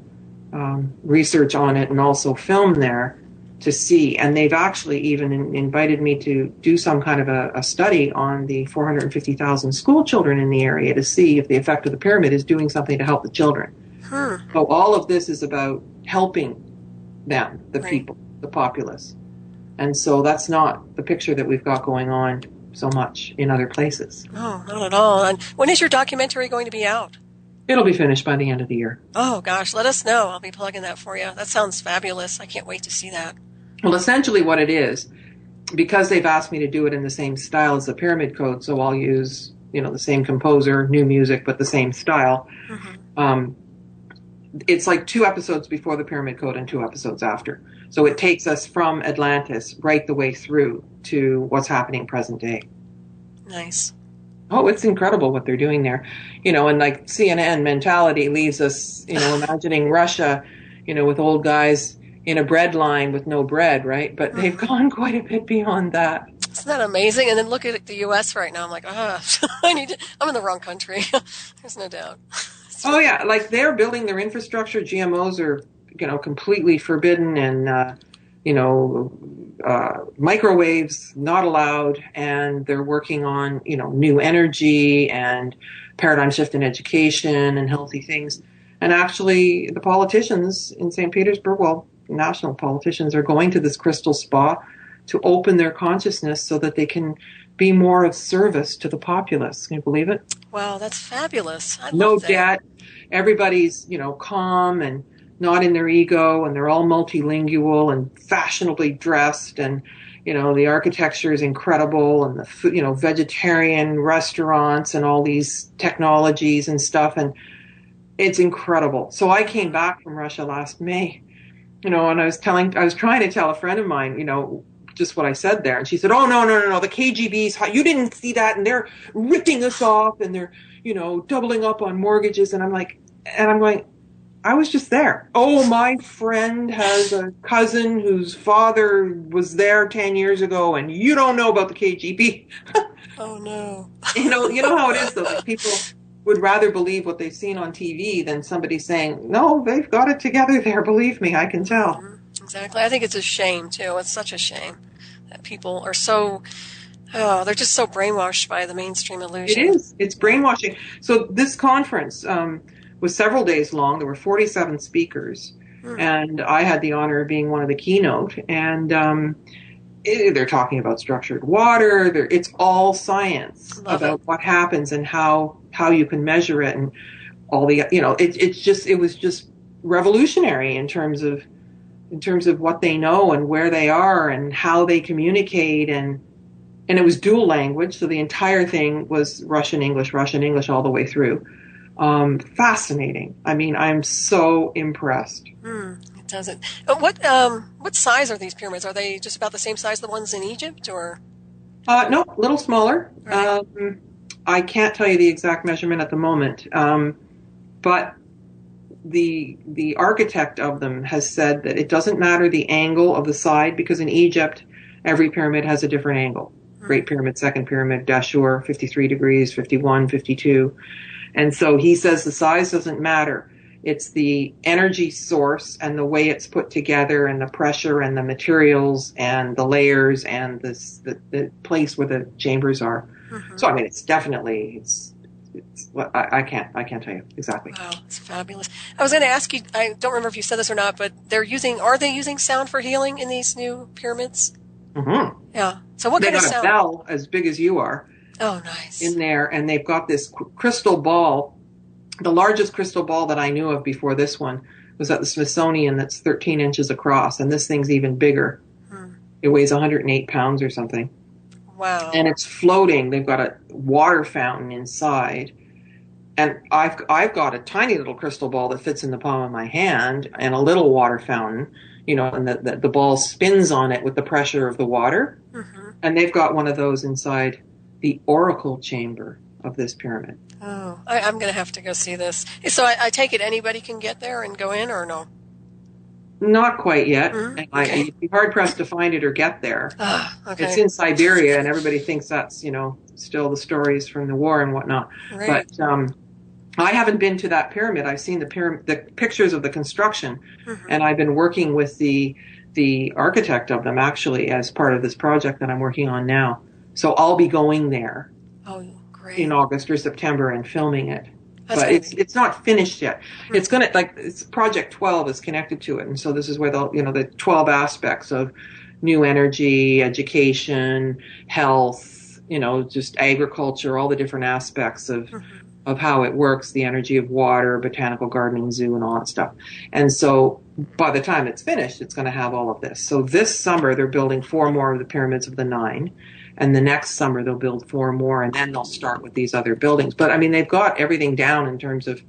research on it and also film there to see. And they've actually even invited me to do some kind of a study on the 450,000 school children in the area to see if the effect of the pyramid is doing something to help the children. So all of this is about helping them, the people, the populace. And so that's not the picture that we've got going on so much in other places. Oh, not at all. And when is your documentary going to be out? It'll be finished by the end of the year. Oh, gosh, let us know. I'll be plugging that for you. That sounds fabulous. I can't wait to see that. Well, essentially what it is, because they've asked me to do it in the same style as the Pyramid Code, so I'll use, the same composer, new music, but the same style. It's like 2 episodes before the Pyramid Code and 2 episodes after. So it takes us from Atlantis right the way through to what's happening present day. Nice. Oh, it's incredible what they're doing there. And like CNN mentality leaves us, imagining Russia, with old guys in a bread line with no bread, right? But they've gone quite a bit beyond that. Isn't that amazing? And then look at the U.S. right now. I'm like, I'm in the wrong country. There's no doubt. Oh, yeah. Like they're building their infrastructure. GMOs are, completely forbidden and, microwaves not allowed. And they're working on, new energy and paradigm shift in education and healthy things. And actually the politicians in St. Petersburg, national politicians are going to this crystal spa to open their consciousness so that they can be more of service to the populace. Can you believe it? Wow, that's fabulous. I no love that. debt. Everybody's, calm and not in their ego, and they're all multilingual and fashionably dressed, and, the architecture is incredible, and the food, vegetarian restaurants and all these technologies and stuff. And It's incredible. So I came back from Russia last May, and I was trying to tell a friend of mine, just what I said there. And she said, oh, no. The KGB's, you didn't see that. And they're ripping us off and they're, doubling up on mortgages. And I'm going, I was just there. Oh, my friend has a cousin whose father was there 10 years ago and you don't know about the KGB. Oh, no. You know how it is though. Like people would rather believe what they've seen on TV than somebody saying, no, they've got it together there. Believe me, I can tell. Mm-hmm. Exactly. I think it's a shame too. It's such a shame that people are so, they're just so brainwashed by the mainstream illusion. It is. It's brainwashing. So this conference was several days long. There were 47 speakers, and I had the honor of being one of the keynote. And they're talking about structured water. It's all science about what happens and how you can measure it, and all the it was just revolutionary in terms of what they know and where they are and how they communicate, and it was dual language, so the entire thing was Russian English all the way through. Fascinating. I mean, I'm so impressed. It doesn't. What size are these pyramids? Are they just about the same size as the ones in Egypt, or? No, a little smaller. Right. I can't tell you the exact measurement at the moment, but the architect of them has said that it doesn't matter the angle of the side, because in Egypt, every pyramid has a different angle. Great Pyramid, Second Pyramid, Dashur, 53 degrees, 51, 52. And so he says the size doesn't matter. It's the energy source and the way it's put together and the pressure and the materials and the layers and the place where the chambers are. Mm-hmm. So, I mean, it's definitely, I can't tell you exactly. Wow, it's fabulous. I was going to ask you, I don't remember if you said this or not, but are they using sound for healing in these new pyramids? Mm-hmm. Yeah. So what kind of sound? They got a bell as big as you are. Oh, nice. In there, and they've got this crystal ball. The largest crystal ball that I knew of before this one was at the Smithsonian, that's 13 inches across, and this thing's even bigger. It weighs 108 pounds or something. Wow. And it's floating. They've got a water fountain inside. And I've got a tiny little crystal ball that fits in the palm of my hand and a little water fountain, and the ball spins on it with the pressure of the water. Mm-hmm. And they've got one of those inside the oracle chamber of this pyramid. Oh, I'm going to have to go see this. So I take it anybody can get there and go in, or no? Not quite yet. Mm-hmm. Okay. You'd be hard-pressed to find it or get there. Okay. It's in Siberia, and everybody thinks that's, still the stories from the war and whatnot. Right. But I haven't been to that pyramid. I've seen the pictures of the construction, and I've been working with the architect of them, actually, as part of this project that I'm working on now. So I'll be going there in August or September and filming it. But it's not finished yet. Mm-hmm. It's going to, it's Project 12 is connected to it. And so this is where the 12 aspects of new energy, education, health, just agriculture, all the different aspects of how it works, the energy of water, botanical gardening, zoo, and all that stuff. And so by the time it's finished, it's going to have all of this. So this summer, they're building 4 more of the pyramids of the 9. And the next summer, they'll build 4 more, and then they'll start with these other buildings. But, I mean, they've got everything down in terms of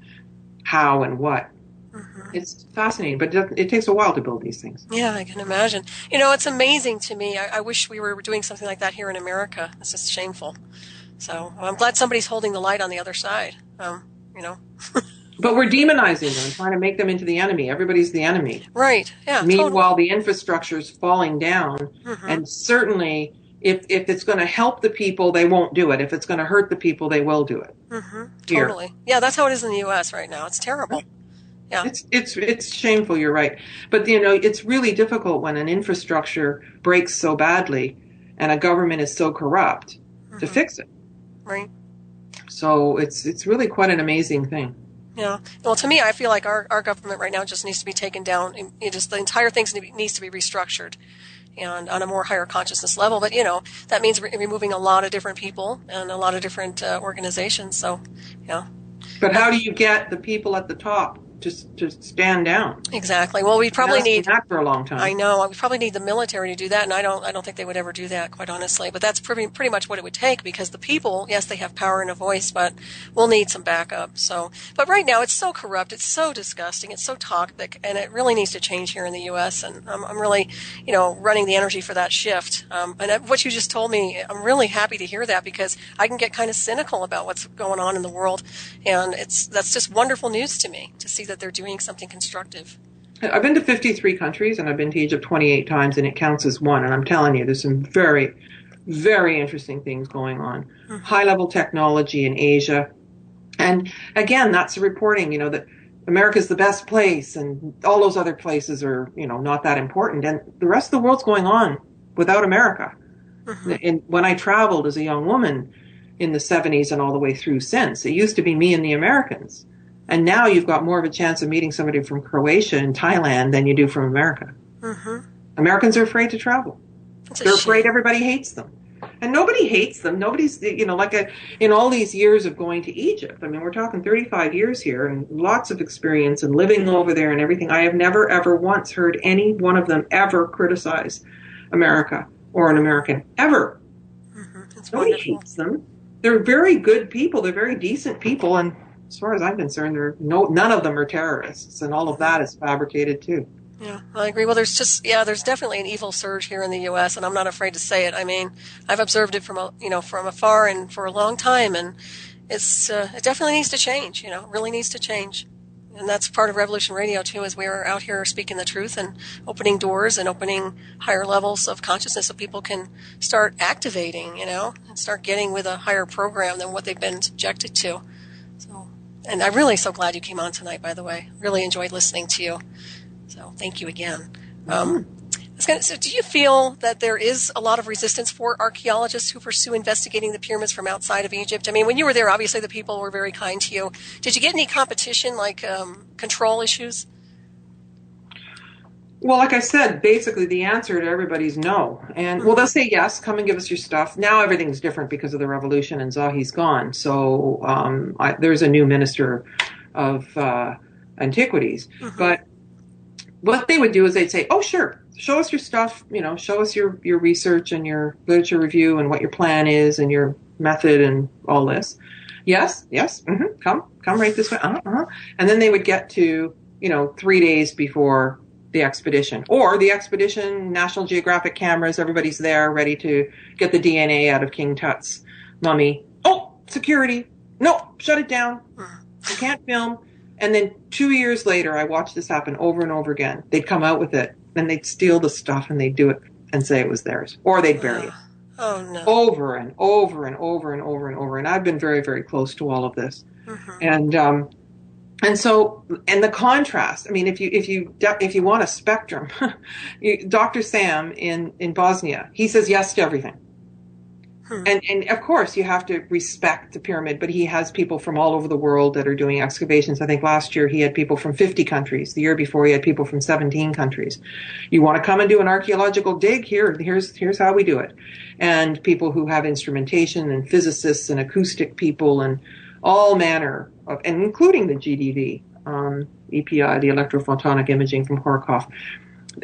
how and what. Mm-hmm. It's fascinating, but it takes a while to build these things. Yeah, I can imagine. It's amazing to me. I wish we were doing something like that here in America. It's just shameful. So I'm glad somebody's holding the light on the other side, But we're demonizing them, trying to make them into the enemy. Everybody's the enemy. Right, yeah. Meanwhile, the infrastructure is falling down, and certainly if it's going to help the people, they won't do it. If it's going to hurt the people, they will do it. Mm-hmm. Totally. Yeah, that's how it is in the U.S. right now. It's terrible. Yeah. It's shameful, you're right. But, it's really difficult when an infrastructure breaks so badly and a government is so corrupt to fix it. Right. So it's really quite an amazing thing. Yeah. Well, to me, I feel like our government right now just needs to be taken down. The entire thing needs to be restructured and on a more higher consciousness level. But, that means removing a lot of different people and a lot of different organizations. So, yeah. But how do you get the people at the top to stand down. Exactly. Well, we probably need that for a long time. I know. We probably need the military to do that, and I don't think they would ever do that, quite honestly. But that's pretty much what it would take, because the people, yes, they have power and a voice, but we'll need some backup. So, but right now it's so corrupt, it's so disgusting, it's so toxic, and it really needs to change here in the U.S. And I'm really, running the energy for that shift. And what you just told me, I'm really happy to hear that, because I can get kind of cynical about what's going on in the world, and that's just wonderful news to me to see that they're doing something constructive. I've been to 53 countries, and I've been to Egypt 28 times, and it counts as one. And I'm telling you, there's some very, very interesting things going on. Mm-hmm. High-level technology in Asia. And again, that's the reporting, that America's the best place, and all those other places are, not that important. And the rest of the world's going on without America. Mm-hmm. And when I traveled as a young woman in the 70s and all the way through since, it used to be me and the Americans. And now you've got more of a chance of meeting somebody from Croatia and Thailand than you do from America. Mm-hmm. Americans are afraid to travel. They're afraid everybody hates them. And nobody hates them. Nobody's, in all these years of going to Egypt, I mean, we're talking 35 years here and lots of experience and living over there and everything. I have never, ever once heard any one of them ever criticize America or an American, ever. Mm-hmm. Nobody hates them. They're very good people. They're very decent people. And as far as I'm concerned, none of them are terrorists, and all of that is fabricated too. Yeah, I agree. Well, there's definitely an evil surge here in the U.S., and I'm not afraid to say it. I mean, I've observed it from afar and for a long time, and it definitely needs to change. It really needs to change, and that's part of Revolution Radio too. Is we're out here speaking the truth and opening doors and opening higher levels of consciousness so people can start activating, and start getting with a higher program than what they've been subjected to. And I'm really so glad you came on tonight, by the way. Really enjoyed listening to you. So thank you again. So do you feel that there is a lot of resistance for archaeologists who pursue investigating the pyramids from outside of Egypt? I mean, when you were there, obviously the people were very kind to you. Did you get any competition, like control issues? Well, like I said, basically the answer to everybody's no. And, they'll say yes, come and give us your stuff. Now everything's different because of the revolution and Zahi's gone. So there's a new minister of antiquities. Mm-hmm. But what they would do is they'd say, oh, sure, show us your stuff, show us your research and your literature review and what your plan is and your method and all this. Yes, mm-hmm, come right this way. And then they would get to, 3 days before the expedition, or the expedition, National Geographic cameras, everybody's there ready to get the DNA out of King Tut's mummy. Oh, security. No, shut it down. You can't film. And then 2 years later, I watched this happen over and over again. They'd come out with it and they'd steal the stuff and they'd do it and say it was theirs, or they'd bury it. Oh no. Over and over and over and over and over. And I've been very, very close to all of this. Mm-hmm. And so, and the contrast, I mean, if you want a spectrum, Dr. Sam in Bosnia, he says yes to everything. And of course you have to respect the pyramid, but he has people from all over the world that are doing excavations. I think last year he had people from 50 countries. The year before he had people from 17 countries. You want to come and do an archaeological dig? Here's how we do it. And people who have instrumentation and physicists and acoustic people and all manner of, and including the GDV, EPI, the electrophotonic imaging from Horkoff.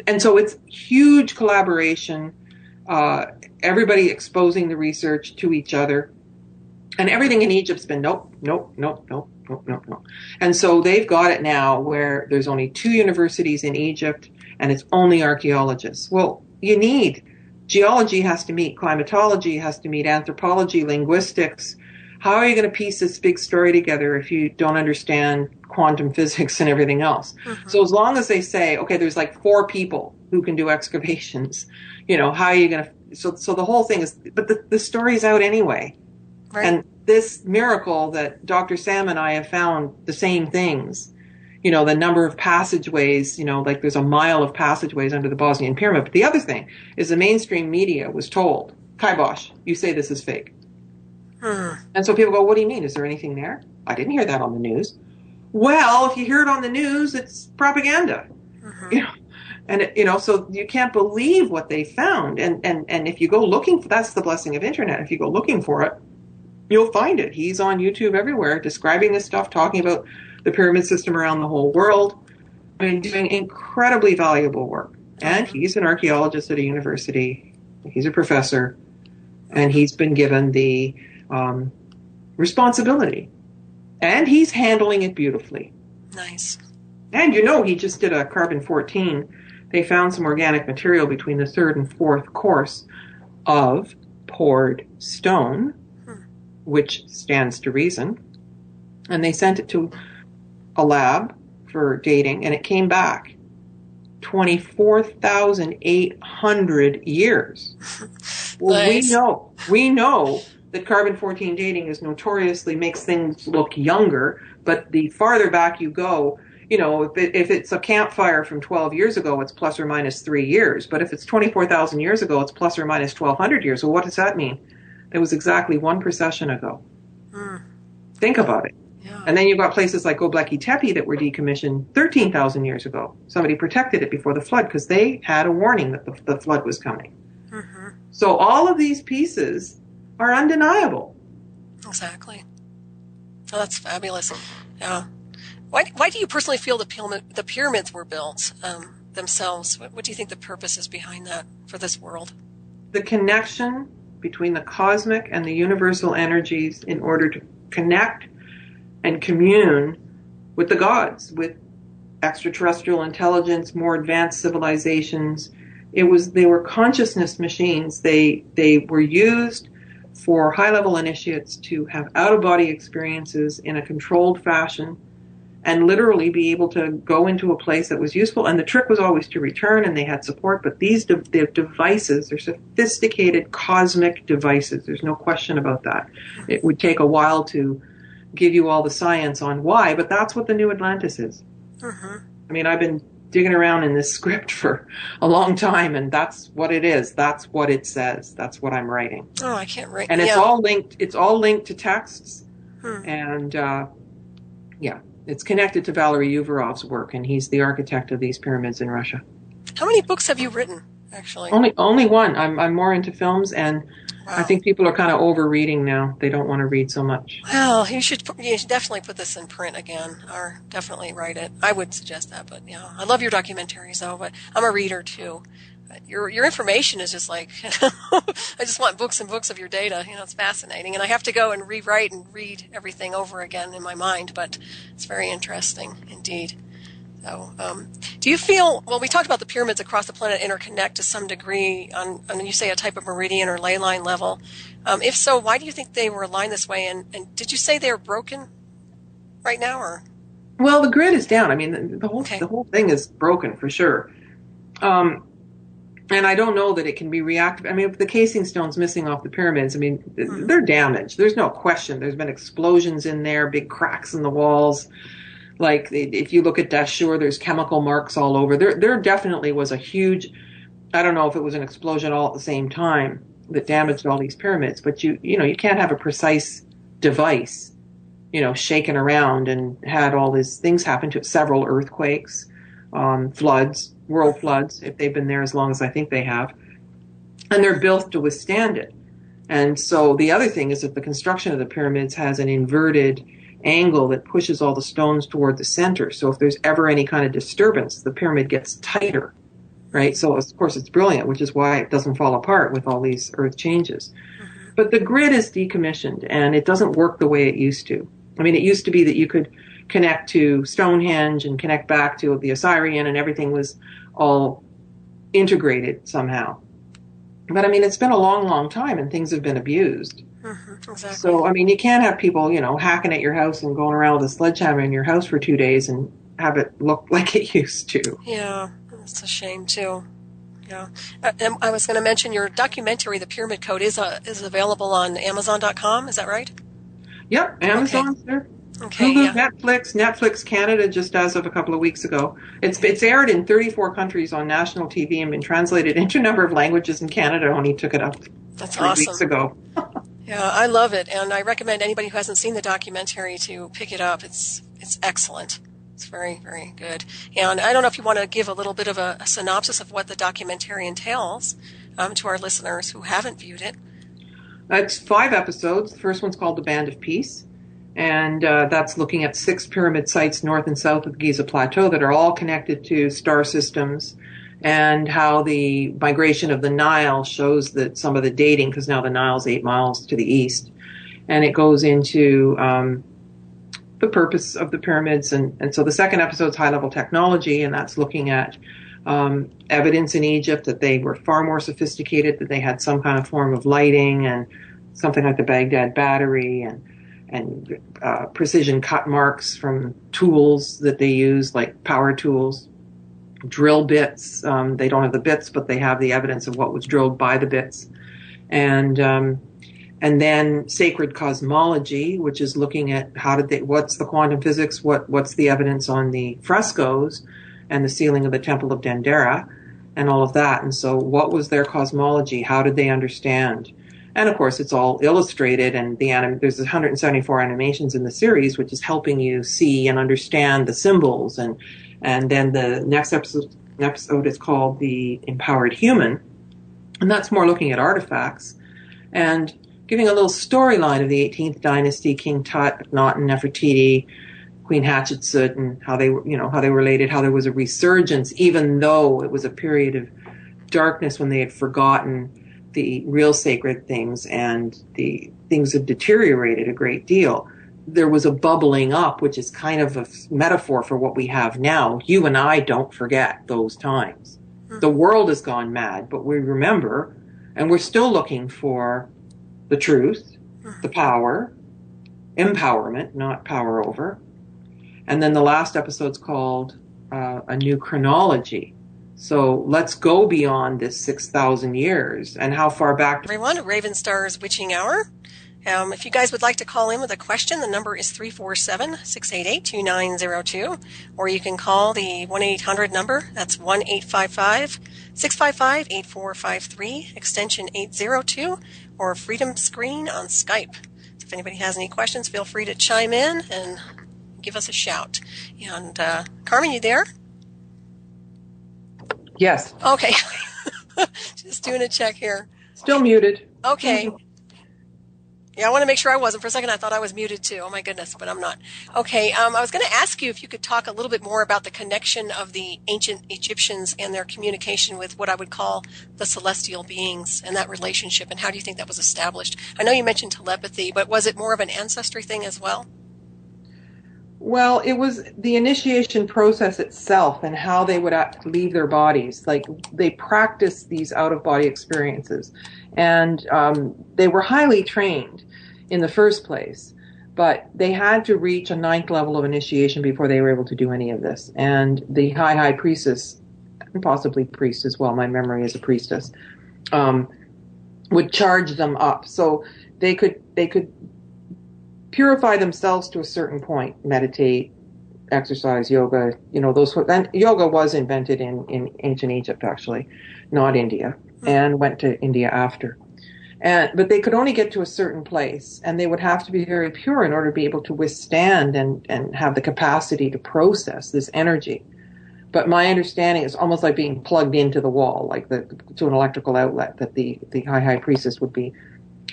And so it's huge collaboration, everybody exposing the research to each other. And everything in Egypt's been nope. And so they've got it now where there's only 2 universities in Egypt and it's only archaeologists. Well, geology has to meet climatology, has to meet anthropology, linguistics. How are you going to piece this big story together if you don't understand quantum physics and everything else? Mm-hmm. So as long as they say, okay, there's like 4 people who can do excavations, how are you going to, so the whole thing is, but the story's out anyway. Right. And this miracle that Dr. Sam and I have found the same things, the number of passageways, like there's a mile of passageways under the Bosnian pyramid. But the other thing is the mainstream media was told, kibosh, you say this is fake. And so people go, what do you mean? Is there anything there? I didn't hear that on the news. Well, if you hear it on the news, it's propaganda. And so you can't believe what they found. And if you go looking for, that's the blessing of internet. If you go looking for it, you'll find it. He's on YouTube everywhere describing this stuff, talking about the pyramid system around the whole world. I mean, doing incredibly valuable work. And he's an archaeologist at a university. He's a professor. And he's been given the responsibility. And he's handling it beautifully. Nice. And he just did a carbon-14. They found some organic material between the third and fourth course of poured stone, which stands to reason. And they sent it to a lab for dating, and it came back 24,800 years. Well, nice. we know that carbon-14 dating notoriously makes things look younger, but the farther back you go, if it's a campfire from 12 years ago, it's plus or minus 3 years. But if it's 24,000 years ago, it's plus or minus 1,200 years. Well, what does that mean? It was exactly one precession ago. Think about it. Yeah. And then you've got places like Göbekli Tepe that were decommissioned 13,000 years ago. Somebody protected it before the flood because they had a warning that the flood was coming. So all of these pieces are undeniable. Exactly. Oh, that's fabulous. Yeah. Why do you personally feel the pyramids were built themselves? What do you think the purpose is behind that for this world? The connection between the cosmic and the universal energies in order to connect and commune with the gods, with extraterrestrial intelligence, more advanced civilizations. They were consciousness machines. They were used for high-level initiates to have out-of-body experiences in a controlled fashion and literally be able to go into a place that was useful. And the trick was always to return, and they had support. But these devices, they're sophisticated cosmic devices. There's no question about that. It would take a while to give you all the science on why, but that's what the New Atlantis is. I mean, I've been digging around in this script for a long time, and that's what it is. That's what it says. That's what I'm writing. Oh, I can't write. And it's all linked. It's all linked to texts, and it's connected to Valery Yuvarov's work, and he's the architect of these pyramids in Russia. How many books have you written, actually? Only one. I'm more into films, and wow. I think people are kind of over reading now. They don't want to read so much. Well, you should definitely put this in print again, or definitely write it. I would suggest that, but yeah, I love your documentaries though. But I'm a reader too. Your information is just like I just want books and books of your data. It's fascinating, and I have to go and rewrite and read everything over again in my mind. But it's very interesting indeed. So, do you feel? Well, we talked about the pyramids across the planet interconnect to some degree on you say a type of meridian or ley line level. If so, why do you think they were aligned this way? And did you say they're broken right now, or? Well, the grid is down. I mean, the whole thing is broken for sure. And I don't know that it can be reactivated. I mean, if the casing stone's missing off the pyramids, I mean, they're damaged. There's no question. There's been explosions in there, big cracks in the walls. Like, if you look at Dashur, there's chemical marks all over. There definitely was a huge, I don't know if it was an explosion all at the same time that damaged all these pyramids, but you can't have a precise device, shaken around and had all these things happen to it, several earthquakes, floods, world floods, if they've been there as long as I think they have. And they're built to withstand it. And so the other thing is that the construction of the pyramids has an inverted angle that pushes all the stones toward the center. So if there's ever any kind of disturbance, the pyramid gets tighter, right? So of course it's brilliant, which is why it doesn't fall apart with all these earth changes. But the grid is decommissioned and it doesn't work the way it used to. I mean, it used to be that you could connect to Stonehenge and connect back to the Assyrian and everything was all integrated somehow. But I mean, it's been a long, long time and things have been abused. Exactly. So, I mean, you can't have people, hacking at your house and going around with a sledgehammer in your house for 2 days and have it look like it used to. Yeah, it's a shame too. Yeah. And I was going to mention your documentary, The Pyramid Code, is available on Amazon.com. Is that right? Yep, Amazon's there. Okay, Hulu, yeah. Netflix Canada just as of a couple of weeks ago. It's aired in 34 countries on national TV and been translated into a number of languages in Canada. Only took it up That's 3 awesome. weeks ago. Yeah, I love it, and I recommend anybody who hasn't seen the documentary to pick it up. It's excellent. It's very, very good. And I don't know if you want to give a little bit of a synopsis of what the documentary entails to our listeners who haven't viewed it. It's 5 episodes. The first one's called The Band of Peace. And that's looking at 6 pyramid sites north and south of the Giza Plateau that are all connected to star systems, and how the migration of the Nile shows that some of the dating, because now the Nile's 8 miles to the east, and it goes into the purpose of the pyramids. And so the second episode is high-level technology, and that's looking at evidence in Egypt that they were far more sophisticated, that they had some kind of form of lighting and something like the Baghdad battery, and precision cut marks from tools that they use, like power tools, drill bits. They don't have the bits, but they have the evidence of what was drilled by the bits. And then sacred cosmology, which is looking at what's the quantum physics, what's the evidence on the frescoes and the ceiling of the Temple of Dendera and all of that. And so what was their cosmology? How did they understand? And of course, it's all illustrated, and there's 174 animations in the series, which is helping you see and understand the symbols. And then the next episode is called The Empowered Human, and that's more looking at artifacts and giving a little storyline of the 18th dynasty, King Tut, Akhenaten, Nefertiti, Queen Hatshepsut, and how they were related, how there was a resurgence, even though it was a period of darkness when they had forgotten the real sacred things and the things had deteriorated a great deal. There was a bubbling up, which is kind of a metaphor for what we have now. You and I don't forget those times. The world has gone mad, but we remember, and we're still looking for the truth, the power, empowerment, not power over. And then the last episode's called A New Chronology. So let's go beyond this 6,000 years and how far back. Everyone, Ravenstar's Witching Hour. If you guys would like to call in with a question, the number is 347-688-2902, or you can call the 1-800 number. That's 1-855-655-8453, extension 802, or Freedom Screen on Skype. So if anybody has any questions, feel free to chime in and give us a shout. And Carmen, you there? Yes. Okay. Just doing a check here. Still muted. Okay. Yeah, I want to make sure I wasn't. For a second, I thought I was muted too. Oh my goodness, but I'm not. Okay, I was going to ask you if you could talk a little bit more about the connection of the ancient Egyptians and their communication with what I would call the celestial beings and that relationship, and how do you think that was established? I know you mentioned telepathy, but was it more of an ancestry thing as well? Well, it was the initiation process itself and how they would leave their bodies. Like, they practiced these out-of-body experiences. And they were highly trained in the first place. But they had to reach a 9th level of initiation before they were able to do any of this. And the high priestess, and possibly priest as well, my memory is a priestess, would charge them up. So they could purify themselves to a certain point, meditate, exercise, yoga, and yoga was invented in ancient Egypt, actually, not India, and went to India after. But they could only get to a certain place, and they would have to be very pure in order to be able to withstand and have the capacity to process this energy. But my understanding is almost like being plugged into the wall, like to an electrical outlet, that the high priestess would be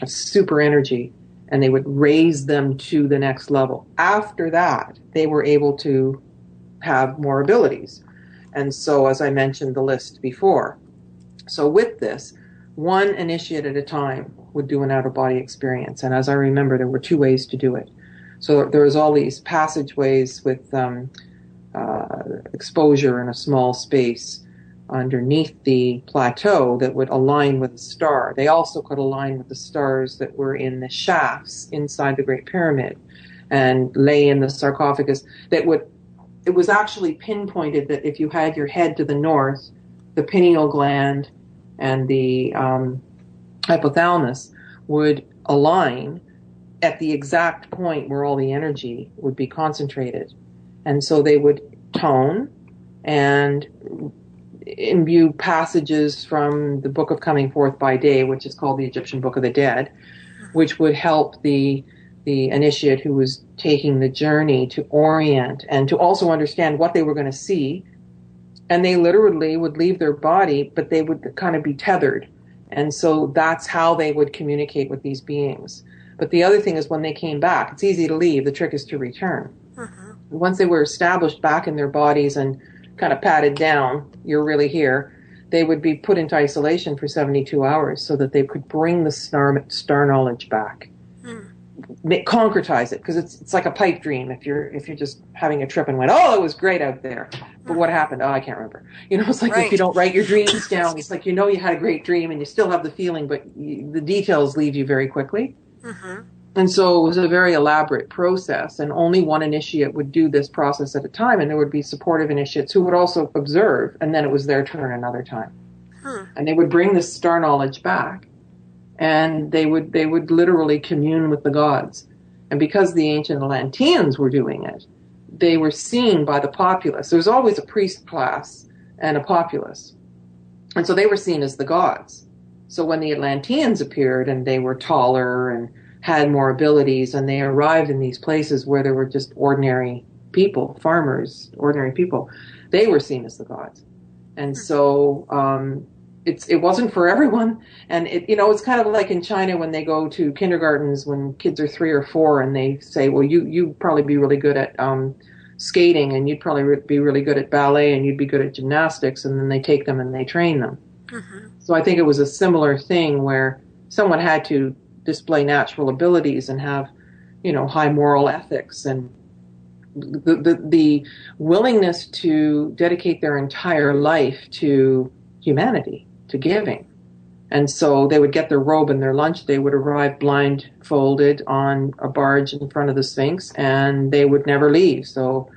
a super energy, and they would raise them to the next level. After that, they were able to have more abilities. And so, as I mentioned the list before, so with this, one initiate at a time would do an out-of-body experience. And as I remember, there were 2 ways to do it. So there was all these passageways with exposure in a small space underneath the plateau that would align with the star. They also could align with the stars that were in the shafts inside the Great Pyramid and lay in the sarcophagus. It was actually pinpointed that if you had your head to the north, the pineal gland and the hypothalamus would align at the exact point where all the energy would be concentrated. And so they would tone and imbue passages from the Book of Coming Forth by Day, which is called the Egyptian Book of the Dead, which would help the initiate who was taking the journey to orient and to also understand what they were going to see. And they literally would leave their body, but they would kind of be tethered. And so that's how they would communicate with these beings. But the other thing is when they came back, it's easy to leave. The trick is to return. Mm-hmm. Once they were established back in their bodies and kind of patted down, you're really here, they would be put into isolation for 72 hours so that they could bring the star knowledge back. Concretize it, because it's like a pipe dream. If you're just having a trip and went, oh, it was great out there, but what happened? Oh, I can't remember. It's like if you don't write your dreams down, it's like you had a great dream and you still have the feeling, but the details leave you very quickly. Mm-hmm. And so it was a very elaborate process, and only one initiate would do this process at a time, and there would be supportive initiates who would also observe, and then it was their turn another time. And they would bring this star knowledge back, and they would literally commune with the gods. And because the ancient Atlanteans were doing it, they were seen by the populace. There was always a priest class and a populace. And so they were seen as the gods. So when the Atlanteans appeared and they were taller and had more abilities, and they arrived in these places where there were just ordinary people, farmers, ordinary people, they were seen as the gods. And so it wasn't for everyone. And it's kind of like in China when they go to kindergartens when kids are 3 or 4 and they say, well, you'd probably be really good at skating, and you'd probably be really good at ballet, and you'd be good at gymnastics, and then they take them and they train them. Mm-hmm. So I think it was a similar thing where someone had to display natural abilities and have, high moral ethics and the willingness to dedicate their entire life to humanity, to giving. And so they would get their robe and their lunch. They would arrive blindfolded on a barge in front of the Sphinx, and they would never leave. So,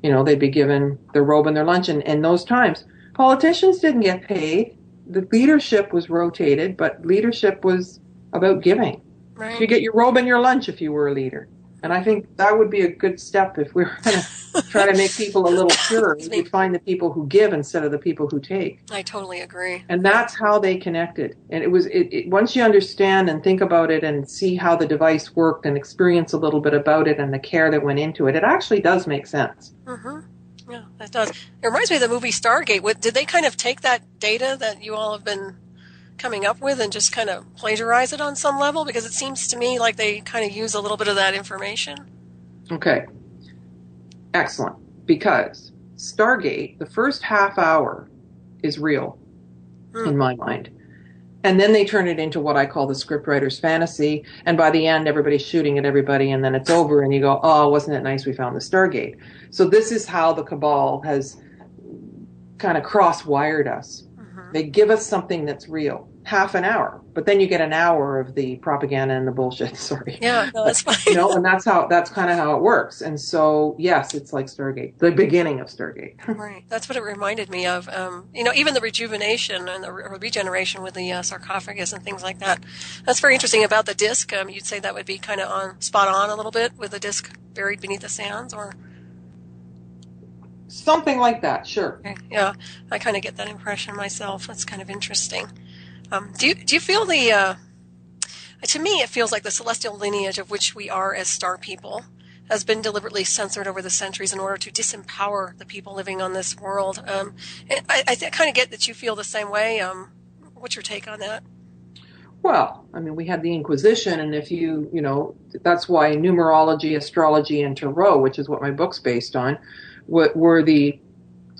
they'd be given their robe and their lunch. And in those times, politicians didn't get paid. The leadership was rotated, but leadership was about giving. Right. You get your robe and your lunch if you were a leader. And I think that would be a good step if we were going to try to make people a little purer. We'd find the people who give instead of the people who take. I totally agree. And that's how they connected. And once you understand and think about it and see how the device worked and experience a little bit about it and the care that went into it, it actually does make sense. Mm-hmm. Yeah, it does. It reminds me of the movie Stargate. Did they kind of take that data that you all have been coming up with and just kind of plagiarize it on some level? Because it seems to me like they kind of use a little bit of that information. Okay. Excellent. Because Stargate, the first half hour is real in my mind. And then they turn it into what I call the scriptwriter's fantasy. And by the end, everybody's shooting at everybody, and then it's over, and you go, oh, wasn't it nice we found the Stargate? So this is how the cabal has kind of cross-wired us. Mm-hmm. They give us something that's real, half an hour, but then you get an hour of the propaganda and the bullshit. Sorry. Yeah, no, that's fine. And that's kind of how it works. And so, yes, it's like Stargate, the beginning of Stargate. Right. That's what it reminded me of. Even the rejuvenation and the regeneration with the sarcophagus and things like that. That's very interesting about the disc. You'd say that would be kind of spot on a little bit with the disc buried beneath the sands, or something like that. Sure. Okay. Yeah, I kind of get that impression myself. That's kind of interesting. Do you feel to me, it feels like the celestial lineage of which we are as star people has been deliberately censored over the centuries in order to disempower the people living on this world. And I kind of get that you feel the same way. What's your take on that? Well, we had the Inquisition, and if that's why numerology, astrology, and tarot, which is what my book's based on, were the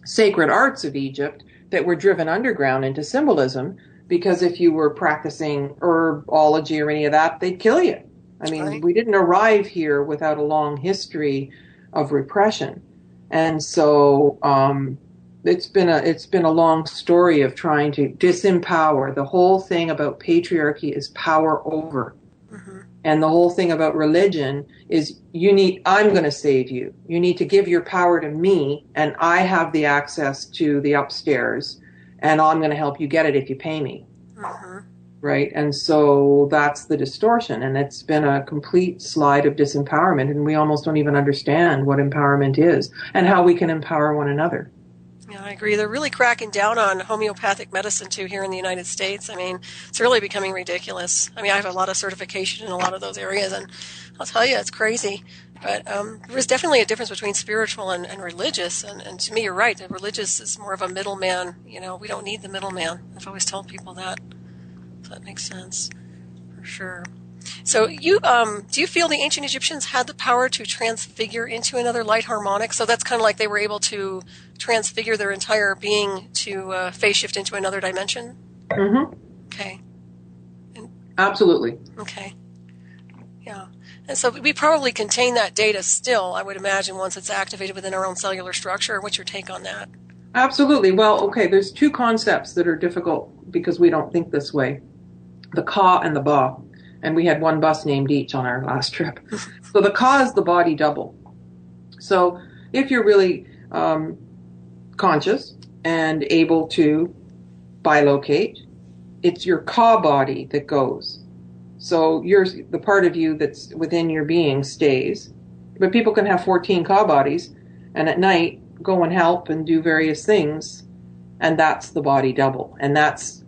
sacred arts of Egypt that were driven underground into symbolism. Because if you were practicing herbology or any of that, they'd kill you. Right. We didn't arrive here without a long history of repression. And so it's been a long story of trying to disempower. The whole thing about patriarchy is power over. Mm-hmm. And the whole thing about religion is I'm going to save you. You need to give your power to me, and I have the access to the upstairs. And I'm going to help you get it if you pay me. Mm-hmm. Right? And so that's the distortion. And it's been a complete slide of disempowerment. And we almost don't even understand what empowerment is and how we can empower one another. Yeah, I agree. They're really cracking down on homeopathic medicine, too, here in the United States. It's really becoming ridiculous. I have a lot of certification in a lot of those areas, and I'll tell you, it's crazy. But there is definitely a difference between spiritual and religious. And to me, you're right. The religious is more of a middleman. We don't need the middleman. I've always told people that. So that makes sense, for sure. So do you feel the ancient Egyptians had the power to transfigure into another light harmonic? So that's kind of like they were able to transfigure their entire being to phase shift into another dimension? Mm-hmm. Okay. Absolutely. Okay. Yeah. And so we probably contain that data still, I would imagine, once it's activated within our own cellular structure. What's your take on that? Absolutely. Well, okay, there's two concepts that are difficult because we don't think this way. The ka and the ba. And we had one bus named each on our last trip. So the ka is the body double. So if you're really conscious and able to bilocate, it's your ka body that goes. So the part of you that's within your being stays. But people can have 14 ka bodies and at night go and help and do various things. And that's the body double. And that's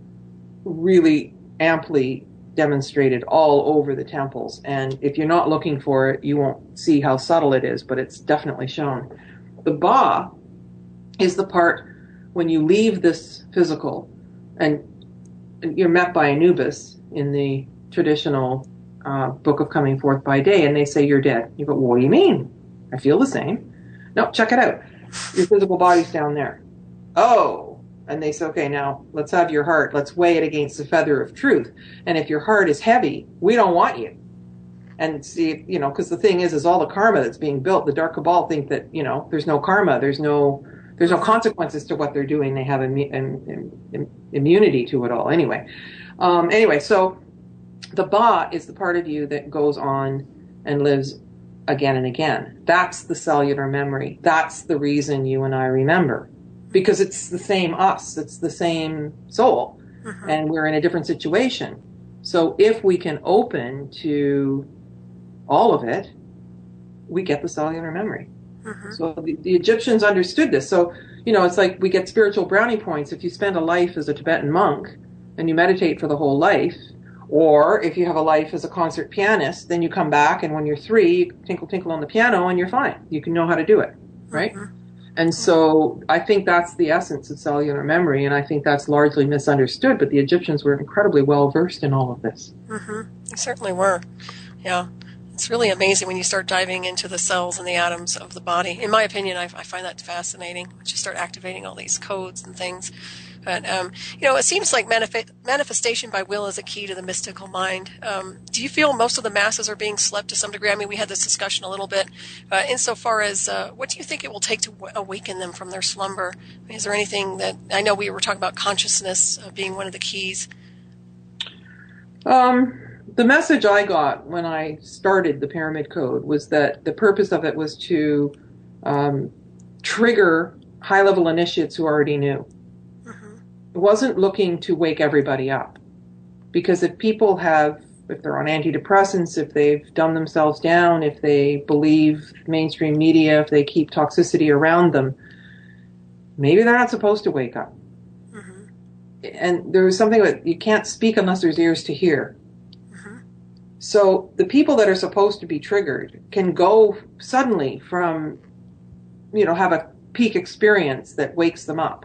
really amply demonstrated all over the temples. And if you're not looking for it, you won't see how subtle it is, but it's definitely shown. The ba is the part when you leave this physical and you're met by Anubis in the traditional book of Coming Forth by Day, and they say you're dead. You go, what do you mean? I feel the same. No, check it out. Your physical body's down there. Oh, and they say, okay, now let's have your heart. Let's weigh it against the feather of truth. And if your heart is heavy, we don't want you. And see, because the thing is all the karma that's being built, the Dark Cabal think that, there's no karma, there's no consequences to what they're doing. They have immunity to it all. Anyway, so the ba is the part of you that goes on and lives again and again. That's the cellular memory. That's the reason you and I remember. Because it's the same us. It's the same soul. Mm-hmm. And we're in a different situation. So if we can open to all of it, we get the cellular memory. Mm-hmm. So the Egyptians understood this. So, it's like we get spiritual brownie points if you spend a life as a Tibetan monk and you meditate for the whole life. Or if you have a life as a concert pianist, then you come back and when you're 3, you tinkle, tinkle on the piano and you're fine. You can know how to do it, right? Mm-hmm. And so I think that's the essence of cellular memory, and I think that's largely misunderstood, but the Egyptians were incredibly well versed in all of this. Mm-hmm. They certainly were. Yeah. It's really amazing when you start diving into the cells and the atoms of the body. In my opinion, I find that fascinating. Once you start activating all these codes and things. But, it seems like manifestation by will is a key to the mystical mind. Do you feel most of the masses are being slept to some degree? I mean, we had this discussion a little bit insofar as what do you think it will take to awaken them from their slumber? I mean, is there anything that, I know we were talking about consciousness being one of the keys. The message I got when I started the Pyramid Code was that the purpose of it was to trigger high-level initiates who already knew. It wasn't looking to wake everybody up. Because if people if they're on antidepressants, if they've dumbed themselves down, if they believe mainstream media, if they keep toxicity around them, maybe they're not supposed to wake up. Mm-hmm. And there was something that you can't speak unless there's ears to hear. Mm-hmm. So the people that are supposed to be triggered can go suddenly from, have a peak experience that wakes them up.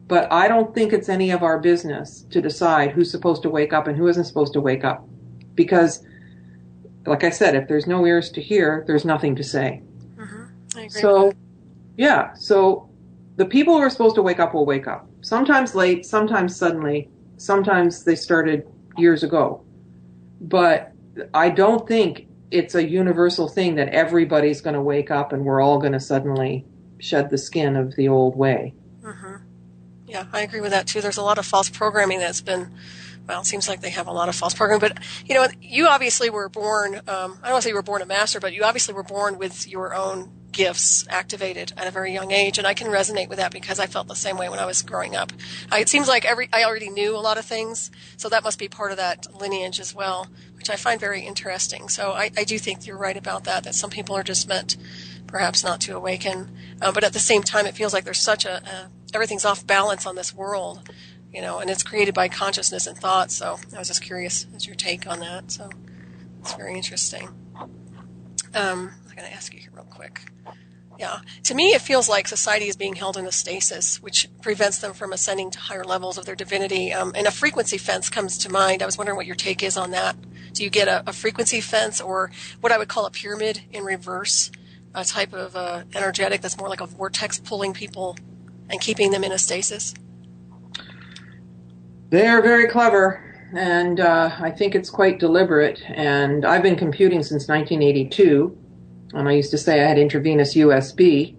But I don't think it's any of our business to decide who's supposed to wake up and who isn't supposed to wake up. Because, like I said, if there's no ears to hear, there's nothing to say. Mm-hmm. I agree so the people who are supposed to wake up will wake up. Sometimes late, sometimes suddenly, sometimes they started years ago. But I don't think it's a universal thing that everybody's going to wake up and we're all going to suddenly shed the skin of the old way. Mm-hmm. Yeah, I agree with that too. There's a lot of false programming that's been, it seems like they have a lot of false programming. But, you obviously were born, I don't want to say you were born a master, but you obviously were born with your own gifts activated at a very young age. And I can resonate with that because I felt the same way when I was growing up. It seems like I already knew a lot of things, so that must be part of that lineage as well, which I find very interesting. So I do think you're right about that some people are just meant perhaps not to awaken. But at the same time, it feels like there's such everything's off balance on this world, and it's created by consciousness and thought. So I was just curious as your take on that. So it's very interesting. I'm going to ask you here real quick. Yeah. To me, it feels like society is being held in a stasis, which prevents them from ascending to higher levels of their divinity. And a frequency fence comes to mind. I was wondering what your take is on that. Do you get a frequency fence, or what I would call a pyramid in reverse, a type of energetic that's more like a vortex pulling people and keeping them in a stasis? They're very clever, and I think it's quite deliberate. And I've been computing since 1982. And I used to say I had intravenous USB.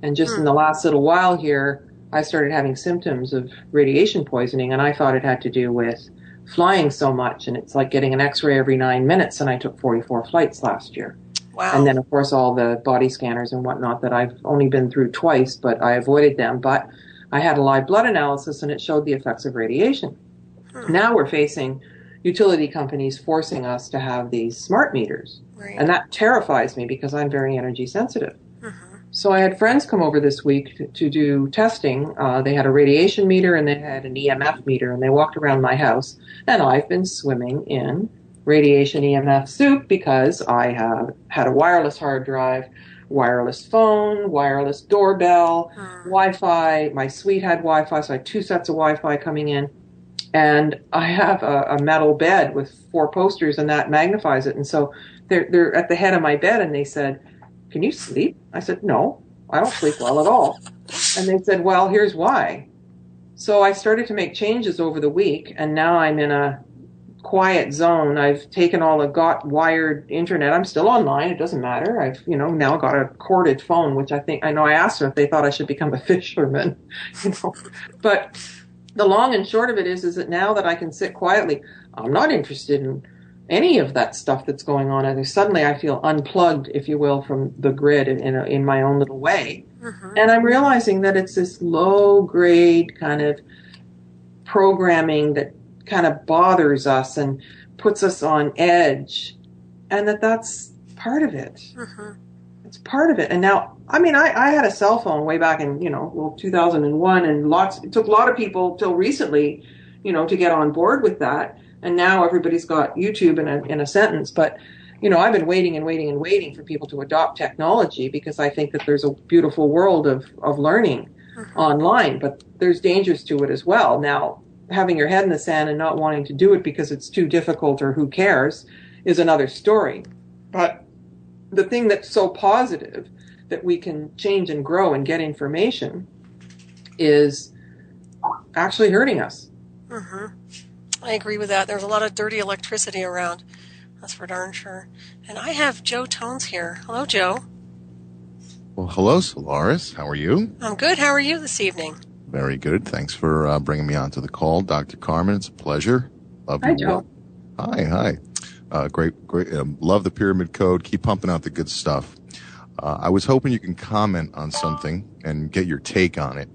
And just in the last little while here, I started having symptoms of radiation poisoning. And I thought it had to do with flying so much. And it's like getting an X-ray every 9 minutes. And I took 44 flights last year. Wow. And then, of course, all the body scanners and whatnot that I've only been through twice, but I avoided them. But I had a live blood analysis, and it showed the effects of radiation. Now we're facing utility companies forcing us to have these smart meters. Right. And that terrifies me because I'm very energy sensitive. So I had friends come over this week to do testing. They had a radiation meter and they had an EMF meter, and they walked around my house. And I've been swimming in radiation EMF soup because I have had a wireless hard drive, wireless phone, wireless doorbell, Wi-Fi. My suite had Wi-Fi, so I had 2 sets of Wi-Fi coming in. And I have a metal bed with 4 posters, and that magnifies it. And so they're at the head of my bed, and they said, "Can you sleep?" I said, "No, I don't sleep well at all." And they said, "Well, here's why." So I started to make changes over the week, and now I'm in a quiet zone. I've taken all the wired internet. I'm still online. It doesn't matter. I've, now got a corded phone, which I know I asked them if they thought I should become a fisherman, But the long and short of it is that now that I can sit quietly, I'm not interested in any of that stuff that's going on. And suddenly I feel unplugged, if you will, from the grid in my own little way. And I'm realizing that it's this low grade kind of programming that kind of bothers us and puts us on edge, and that's part of it. It's part of it. And now, I had a cell phone way back in, 2001, and it took a lot of people till recently, to get on board with that. And now everybody's got YouTube in a sentence. But, I've been waiting and waiting and waiting for people to adopt technology because I think that there's a beautiful world of learning online, but there's dangers to it as well. Now, having your head in the sand and not wanting to do it because it's too difficult or who cares is another story. But the thing that's so positive that we can change and grow and get information is actually hurting us. I agree with that. There's a lot of dirty electricity around. That's for darn sure. And I have Joe Tones here. Hello, Joe. Well, hello, Solaris. How are you? I'm good. How are you this evening? Very good. Thanks for bringing me onto the call, Dr. Carmen. It's a pleasure. Love Hi, Joe. Hi. Great. Love the Pyramid Code. Keep pumping out the good stuff. I was hoping you can comment on something and get your take on it.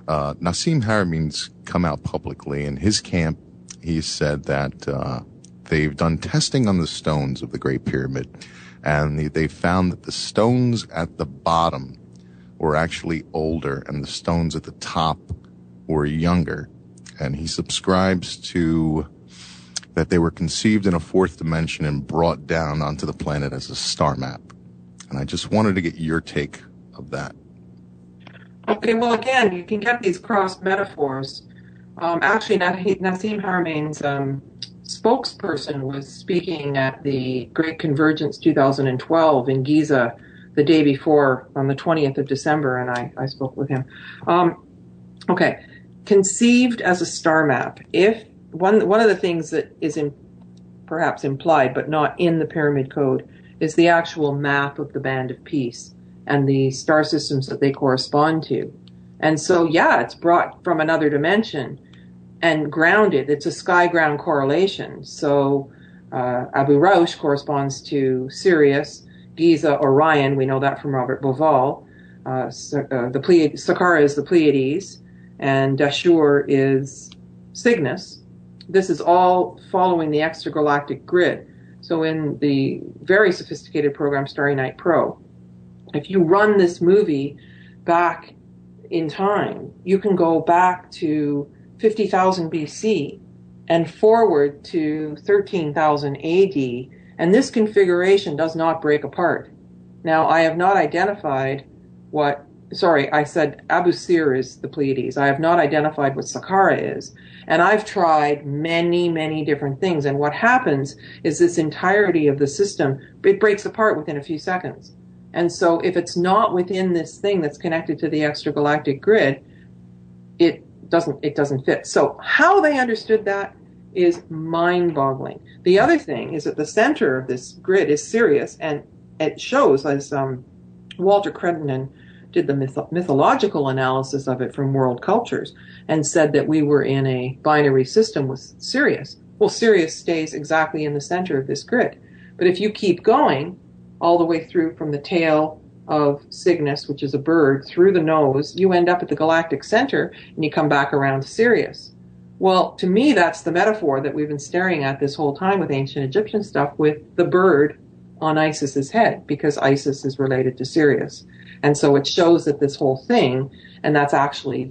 Nassim Haramein's come out publicly. In his camp, he said that they've done testing on the stones of the Great Pyramid, and they found that the stones at the bottom were actually older and the stones at the top were younger. And he subscribes to that they were conceived in a 4th dimension and brought down onto the planet as a star map. And I just wanted to get your take of that. Okay, well, again, you can get these cross metaphors. Actually, Nassim Haramein's spokesperson was speaking at the Great Convergence 2012 in Giza the day before, on the 20th of December, and I spoke with him. Okay, conceived as a star map. If one of the things that is perhaps implied, but not in the Pyramid Code, is the actual map of the Band of Peace and the star systems that they correspond to. And so, yeah, it's brought from another dimension and grounded. It's a sky-ground correlation. So Abu Raush corresponds to Sirius, Giza, Orion. We know that from Robert Bauval. Saqqara is the Pleiades, and Dashur is Cygnus. This is all following the extragalactic grid. So in the very sophisticated program Starry Night Pro, if you run this movie back in time, you can go back to 50,000 BC and forward to 13,000 AD, and this configuration does not break apart. Now, I have not identified I said Abusir is the Pleiades. I have not identified what Saqqara is. And I've tried many, many different things. And what happens is this entirety of the system, it breaks apart within a few seconds. And so if it's not within this thing that's connected to the extragalactic grid, it doesn't fit. So how they understood that is mind-boggling. The other thing is that the center of this grid is Sirius, and it shows, as Walter Crittenden did the mythological analysis of it from world cultures, and said that we were in a binary system with Sirius. Well, Sirius stays exactly in the center of this grid. But if you keep going all the way through from the tail of Cygnus, which is a bird, through the nose, you end up at the galactic center, and you come back around to Sirius. Well, to me, that's the metaphor that we've been staring at this whole time with ancient Egyptian stuff, with the bird on Isis's head, because Isis is related to Sirius. And so it shows that this whole thing, and that's actually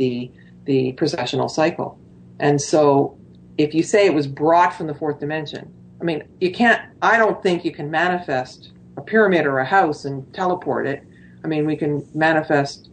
the processional cycle. And so if you say it was brought from the fourth dimension, I mean, I don't think you can manifest a pyramid or a house and teleport it. I mean, we can manifest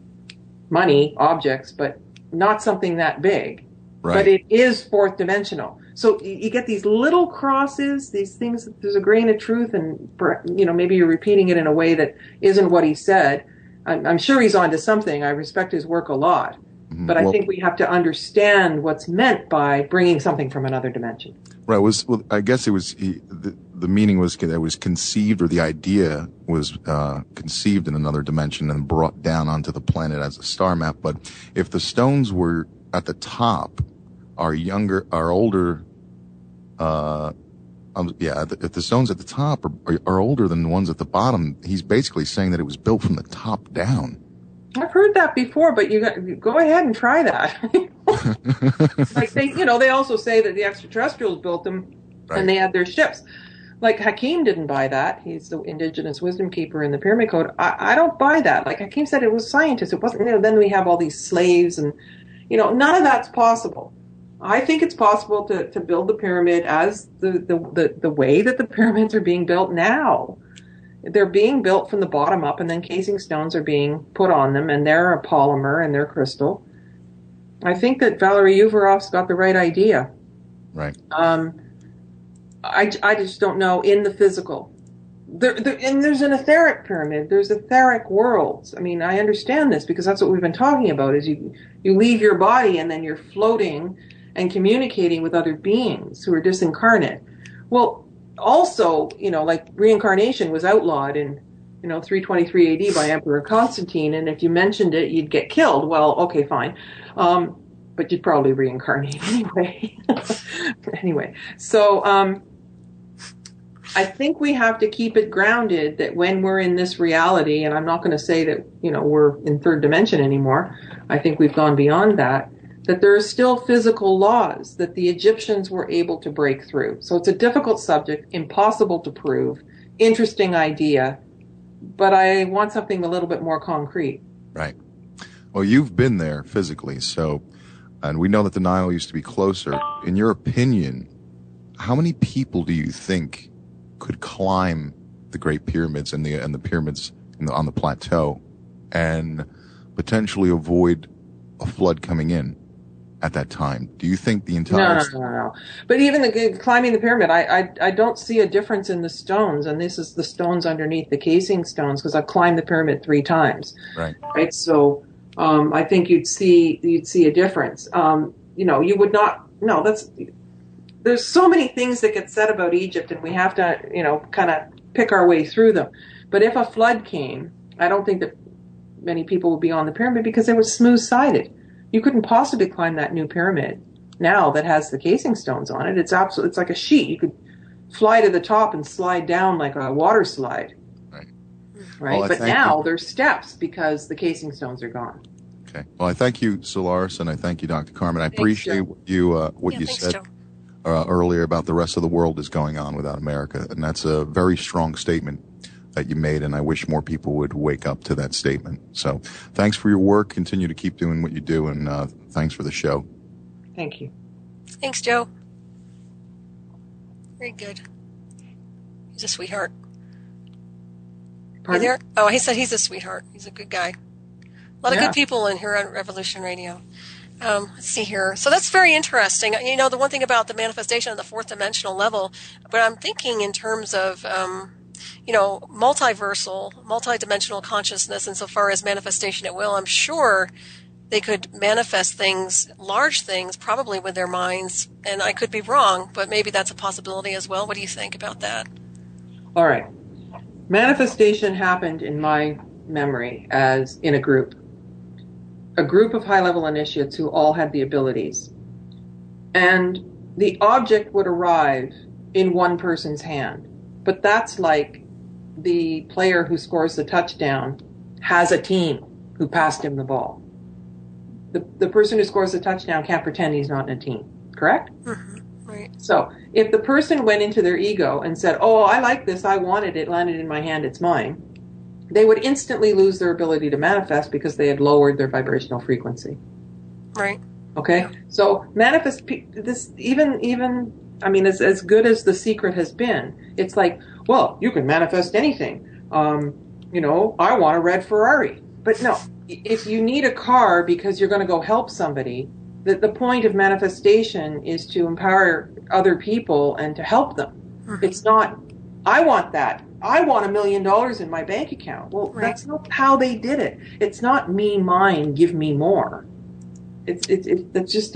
money, objects, but not something that big. Right. But it is fourth dimensional. So you get these little crosses, these things, there's a grain of truth, and maybe you're repeating it in a way that isn't what he said. I'm sure he's onto something. I respect his work a lot. But I think we have to understand what's meant by bringing something from another dimension. Right. I guess it was the meaning was that it was conceived, or the idea was conceived in another dimension and brought down onto the planet as a star map. But if the stones were at the top, if the stones at the top are older than the ones at the bottom, he's basically saying that it was built from the top down. I've heard that before, but you go ahead and try that. Like they also say that the extraterrestrials built them, right, and they had their ships. Like Hakim didn't buy that. He's the indigenous wisdom keeper in the Pyramid Code. I don't buy that. Like Hakim said, it was scientists. It wasn't. Then we have all these slaves, and none of that's possible. I think it's possible to build the pyramid as the way that the pyramids are being built now. They're being built from the bottom up, and then casing stones are being put on them, and they're a polymer and they're crystal. I think that Valery Uvarov's got the right idea. Right. I just don't know in the physical. And there's an etheric pyramid. There's etheric worlds. I mean, I understand this because that's what we've been talking about. Is you leave your body and then you're floating and communicating with other beings who are disincarnate. Well, also, like reincarnation was outlawed in 323 AD by Emperor Constantine, and if you mentioned it, you'd get killed. Well, okay, fine, but you'd probably reincarnate anyway. Anyway, so I think we have to keep it grounded that when we're in this reality, and I'm not going to say that we're in third dimension anymore. I think we've gone beyond that. That there are still physical laws that the Egyptians were able to break through. So it's a difficult subject, impossible to prove, interesting idea, but I want something a little bit more concrete. Right. Well, you've been there physically, and we know that the Nile used to be closer. In your opinion, how many people do you think could climb the Great Pyramids and the pyramids on the plateau and potentially avoid a flood coming in at that time? Do you think the entire... No. But even climbing the pyramid, I don't see a difference in the stones, and this is the stones underneath the casing stones, because I've climbed the pyramid 3 times. Right. So I think you'd see a difference. You would not... No, there's so many things that get said about Egypt, and we have to, kind of pick our way through them. But if a flood came, I don't think that many people would be on the pyramid because it was smooth-sided. You couldn't possibly climb that new pyramid now that has the casing stones on it. It's like a sheet. You could fly to the top and slide down like a water slide. Right. Well, but now there's steps because the casing stones are gone. Okay. Well, I thank you, Solaris, and I thank you, Dr. Carmen. I appreciate what you said earlier about the rest of the world is going on without America, and that's a very strong statement that you made, and I wish more people would wake up to that statement. So thanks for your work. Continue to keep doing what you do, and thanks for the show. Thank you. Thanks, Joe. Very good. He's a sweetheart. Pardon? You there? Oh, he said he's a sweetheart. He's a good guy. A lot of good people in here on Revolution Radio. Let's see here. So that's very interesting. You know, the one thing about the manifestation on the fourth dimensional level, but I'm thinking in terms of, you know, multidimensional consciousness insofar as manifestation at will. I'm sure they could manifest things, large things, probably with their minds. And I could be wrong, but maybe that's a possibility as well. What do you think about that? All right. Manifestation happened in my memory as in a group of high-level initiates who all had the abilities. And the object would arrive in one person's hand. But that's like the player who scores the touchdown has a team who passed him the ball. The person who scores the touchdown can't pretend he's not in a team, correct? Mm-hmm. Right. So if the person went into their ego and said, oh, I like this, I wanted it, landed in my hand, it's mine, they would instantly lose their ability to manifest because they had lowered their vibrational frequency. Right. Okay? Yeah. So manifest, this even I mean, as good as The Secret has been, it's like, well, you can manifest anything. You know, I want a red Ferrari. But no, if you need a car because you're going to go help somebody, the point of manifestation is to empower other people and to help them. Mm-hmm. It's not, I want that. I want $1 million in my bank account. Well, right. That's not how they did it. It's not me, mine, give me more. It's just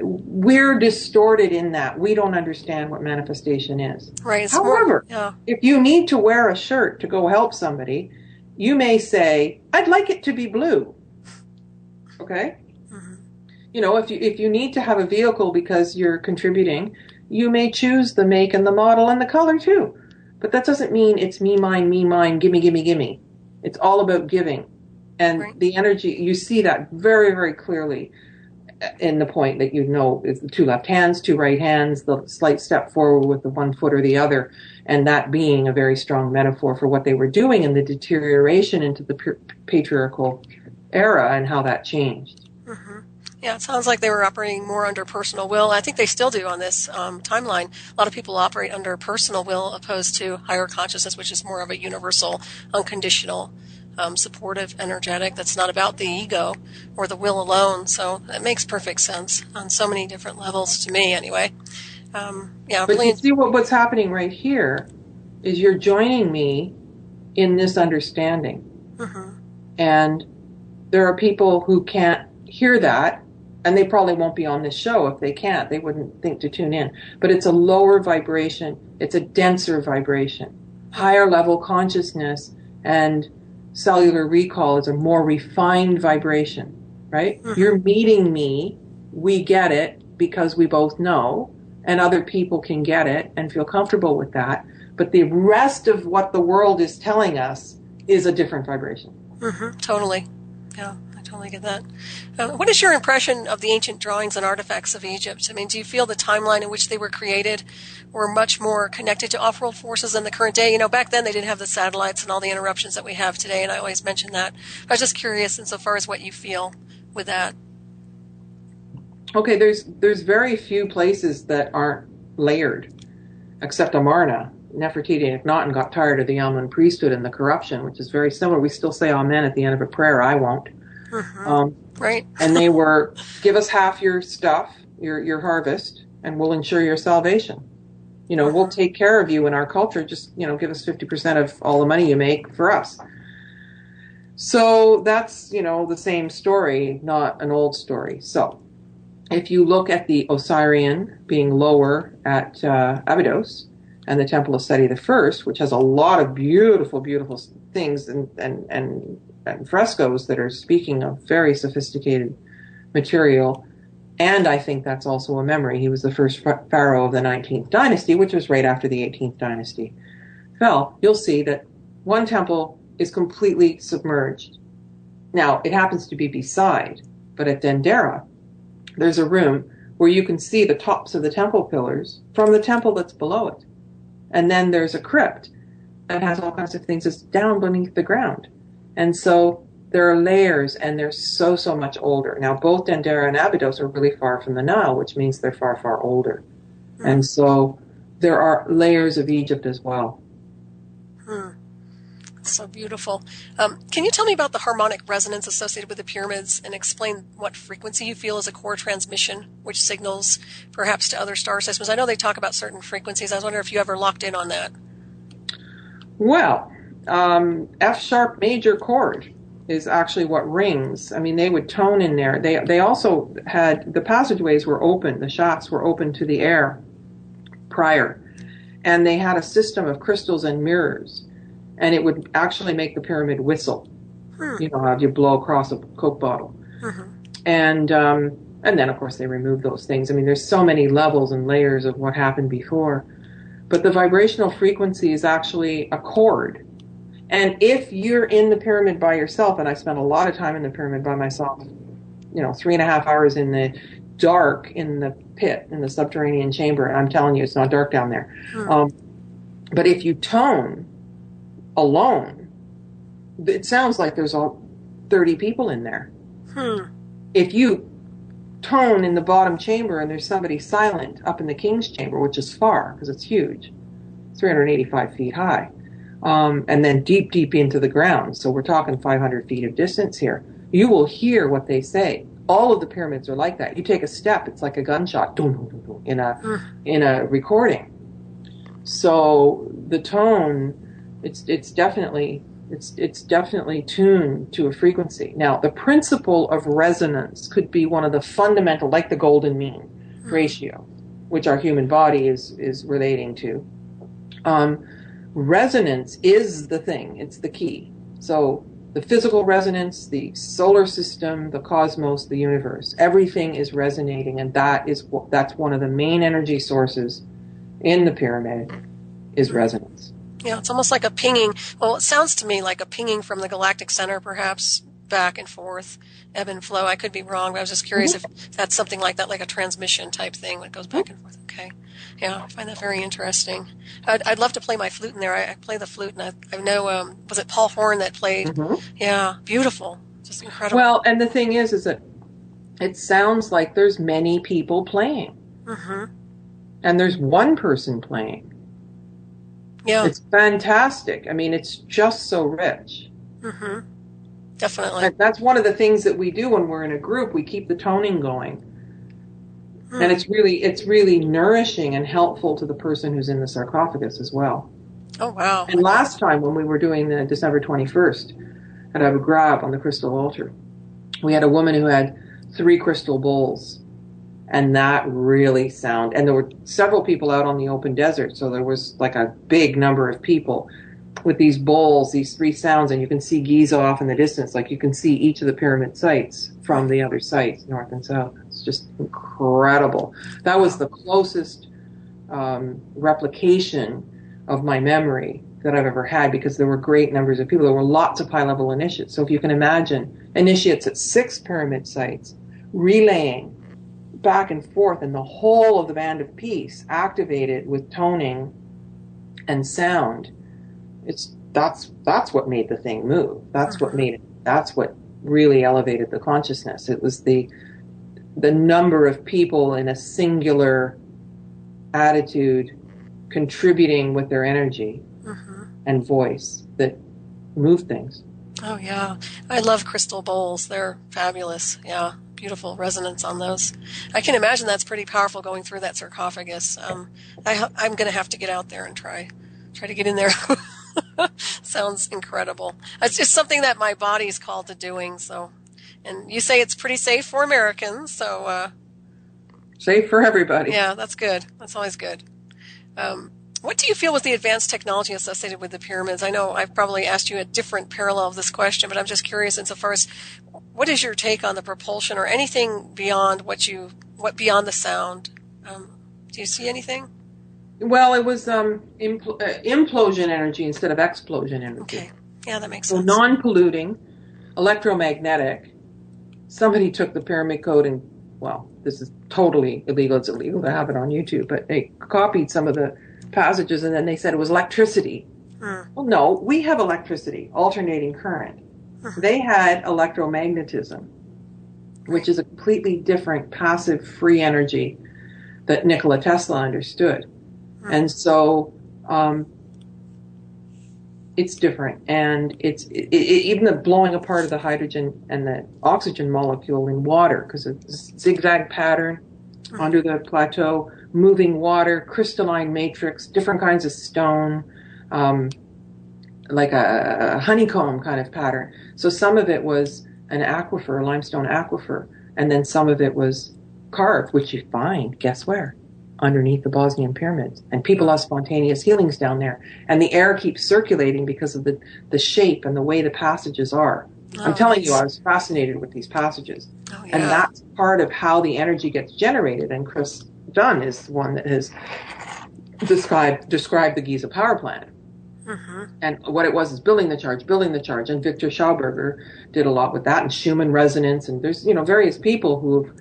we're distorted in that. We don't understand what manifestation is. Right. However, if you need to wear a shirt to go help somebody, you may say, I'd like it to be blue. Okay? Mm-hmm. You know, if you need to have a vehicle because you're contributing, you may choose the make and the model and the color too. But that doesn't mean it's me, mine, gimme, gimme, gimme. It's all about giving. And right. The energy, you see that very, very clearly in the point that you know is the two left hands, two right hands, the slight step forward with the one foot or the other, and that being a very strong metaphor for what they were doing and the deterioration into the patriarchal era and how that changed. Mm-hmm. Yeah, it sounds like they were operating more under personal will. I think they still do on this timeline. A lot of people operate under personal will opposed to higher consciousness, which is more of a universal, unconditional, supportive, energetic. That's not about the ego or the will alone. So it makes perfect sense on so many different levels to me anyway. Yeah, but you see what's happening right here is you're joining me in this understanding. Mm-hmm. And there are people who can't hear that, and they probably won't be on this show if they can't. They wouldn't think to tune in. But it's a lower vibration. It's a denser vibration. Higher level consciousness and cellular recall is a more refined vibration, right? Mm-hmm. You're meeting me. We get it because we both know, and other people can get it and feel comfortable with that. But the rest of what the world is telling us is a different vibration. Mm-hmm. Totally. Yeah. Totally get that. What is your impression of the ancient drawings and artifacts of Egypt? I mean, do you feel the timeline in which they were created were much more connected to off-world forces than the current day? You know, back then they didn't have the satellites and all the interruptions that we have today, and I always mention that. I was just curious insofar as what you feel with that. Okay, there's very few places that aren't layered, except Amarna. Nefertiti and Akhenaten got tired of the Amun priesthood and the corruption, which is very similar. We still say amen at the end of a prayer. I won't. Mm-hmm. Right. And they were, give us half your stuff, your harvest, and we'll ensure your salvation. You know, we'll take care of you in our culture. Just, you know, give us 50% of all the money you make for us. So that's, you know, the same story, not an old story. So if you look at the Osirian being lower at Abydos and the Temple of Seti I, which has a lot of beautiful, beautiful things and frescoes that are speaking of very sophisticated material. And I think that's also a memory. He was the first pharaoh of the 19th dynasty, which was right after the 18th dynasty fell. You'll see that one temple is completely submerged. Now, it happens to be beside, but at Dendera, there's a room where you can see the tops of the temple pillars from the temple that's below it. And then there's a crypt that has all kinds of things that's down beneath the ground. And so there are layers, and they're so much older. Now, both Dendera and Abydos are really far from the Nile, which means they're far, far older. Hmm. And so there are layers of Egypt as well. So beautiful. Can you tell me about the harmonic resonance associated with the pyramids and explain what frequency you feel is a core transmission, which signals perhaps to other star systems? I know they talk about certain frequencies. I was wondering if you ever locked in on that. Well, F sharp major chord is actually what rings. I mean, they would tone in there. They also had, the passageways were open, the shafts were open to the air prior. And they had a system of crystals and mirrors. And it would actually make the pyramid whistle. You know how you blow across a Coke bottle. And then, of course, they removed those things. I mean, there's so many levels and layers of what happened before. But the vibrational frequency is actually a chord. And if you're in the pyramid by yourself, and I spent a lot of time in the pyramid by myself, 3.5 hours in the dark in the pit, in the subterranean chamber, and I'm telling you, it's not dark down there. But if you tone alone, it sounds like there's all 30 people in there. If you tone in the bottom chamber and there's somebody silent up in the king's chamber, which is far because it's huge, 385 feet high, and then deep into the ground, so we're talking 500 feet of distance here, you will hear what they say. All of the pyramids are like that. You take a step, it's like a gunshot in a recording. So the tone, it's definitely tuned to a frequency. Now, the principle of resonance could be one of the fundamental, like the golden mean ratio, which our human body is relating to. Resonance is the thing. It's the key. So the physical resonance, the solar system, the cosmos, the universe, everything is resonating, and that's one of the main energy sources in the pyramid is resonance. Yeah, it's almost like a pinging. Well, it sounds to me like a pinging from the galactic center, perhaps back and forth, ebb and flow. I could be wrong, but I was just curious if that's something like that, like a transmission type thing that goes back and forth. Okay. Yeah, I find that very interesting. I'd love to play my flute in there. I play the flute, and I know, was it Paul Horn that played? Yeah, beautiful. Just incredible. Well, and the thing is that it sounds like there's many people playing. And there's one person playing. Yeah. It's fantastic. I mean, it's just so rich. Definitely. And that's one of the things that we do when we're in a group. We keep the toning going. And it's really nourishing and helpful to the person who's in the sarcophagus as well. Oh, wow. And last time when we were doing the December 21st at Abu Ghraib on the crystal altar, we had a woman who had 3 crystal bowls. And that really sounded, and there were several people out on the open desert, so there was like a big number of people with these bowls, these 3 sounds, and you can see Giza off in the distance, like you can see each of the pyramid sites from the other sites, north and south. It's just incredible. That was the closest replication of my memory that I've ever had, because there were great numbers of people. There were lots of high-level initiates. So if you can imagine initiates at 6 pyramid sites relaying back and forth, and the whole of the band of peace activated with toning and sound. That's what made the thing move. That's what really elevated the consciousness. It was the number of people in a singular attitude contributing with their energy and voice that moved things. Oh yeah, I love crystal bowls. They're fabulous. Yeah. Beautiful resonance on those. I can imagine that's pretty powerful going through that sarcophagus. I'm going to have to get out there and try to get in there. Sounds incredible. It's just something that my body's called to doing. So, and you say it's pretty safe for Americans. So safe for everybody. Yeah, that's good. That's always good. What do you feel was the advanced technology associated with the pyramids? I know I've probably asked you a different parallel of this question, but I'm just curious insofar as what is your take on the propulsion or anything beyond what beyond the sound? Do you see anything? Well, it was implosion energy instead of explosion energy. Okay. Yeah, that makes sense. So non-polluting, electromagnetic. Somebody took the pyramid code and, well, this is totally illegal. It's illegal to have it on YouTube, but they copied some of the passages and then they said it was electricity. Well, no, we have electricity, alternating current. They had electromagnetism, which is a completely different passive free energy that Nikola Tesla understood. And so It's different, and even the blowing apart of the hydrogen and the oxygen molecule in water, because it's a zigzag pattern under the plateau, moving water, crystalline matrix, different kinds of stone, like a honeycomb kind of pattern. So some of it was an aquifer, a limestone aquifer, and then some of it was carved, which you find, guess where? Underneath the Bosnian pyramids. And people have spontaneous healings down there. And the air keeps circulating because of the shape and the way the passages are. I'm telling you, I was fascinated with these passages. Oh, yeah. And that's part of how the energy gets generated. And Chris Dunn is the one that has described the Giza power plant. Mm-hmm. And what it was is building the charge. And Victor Schauberger did a lot with that, and Schumann resonance. And there's, various people who've,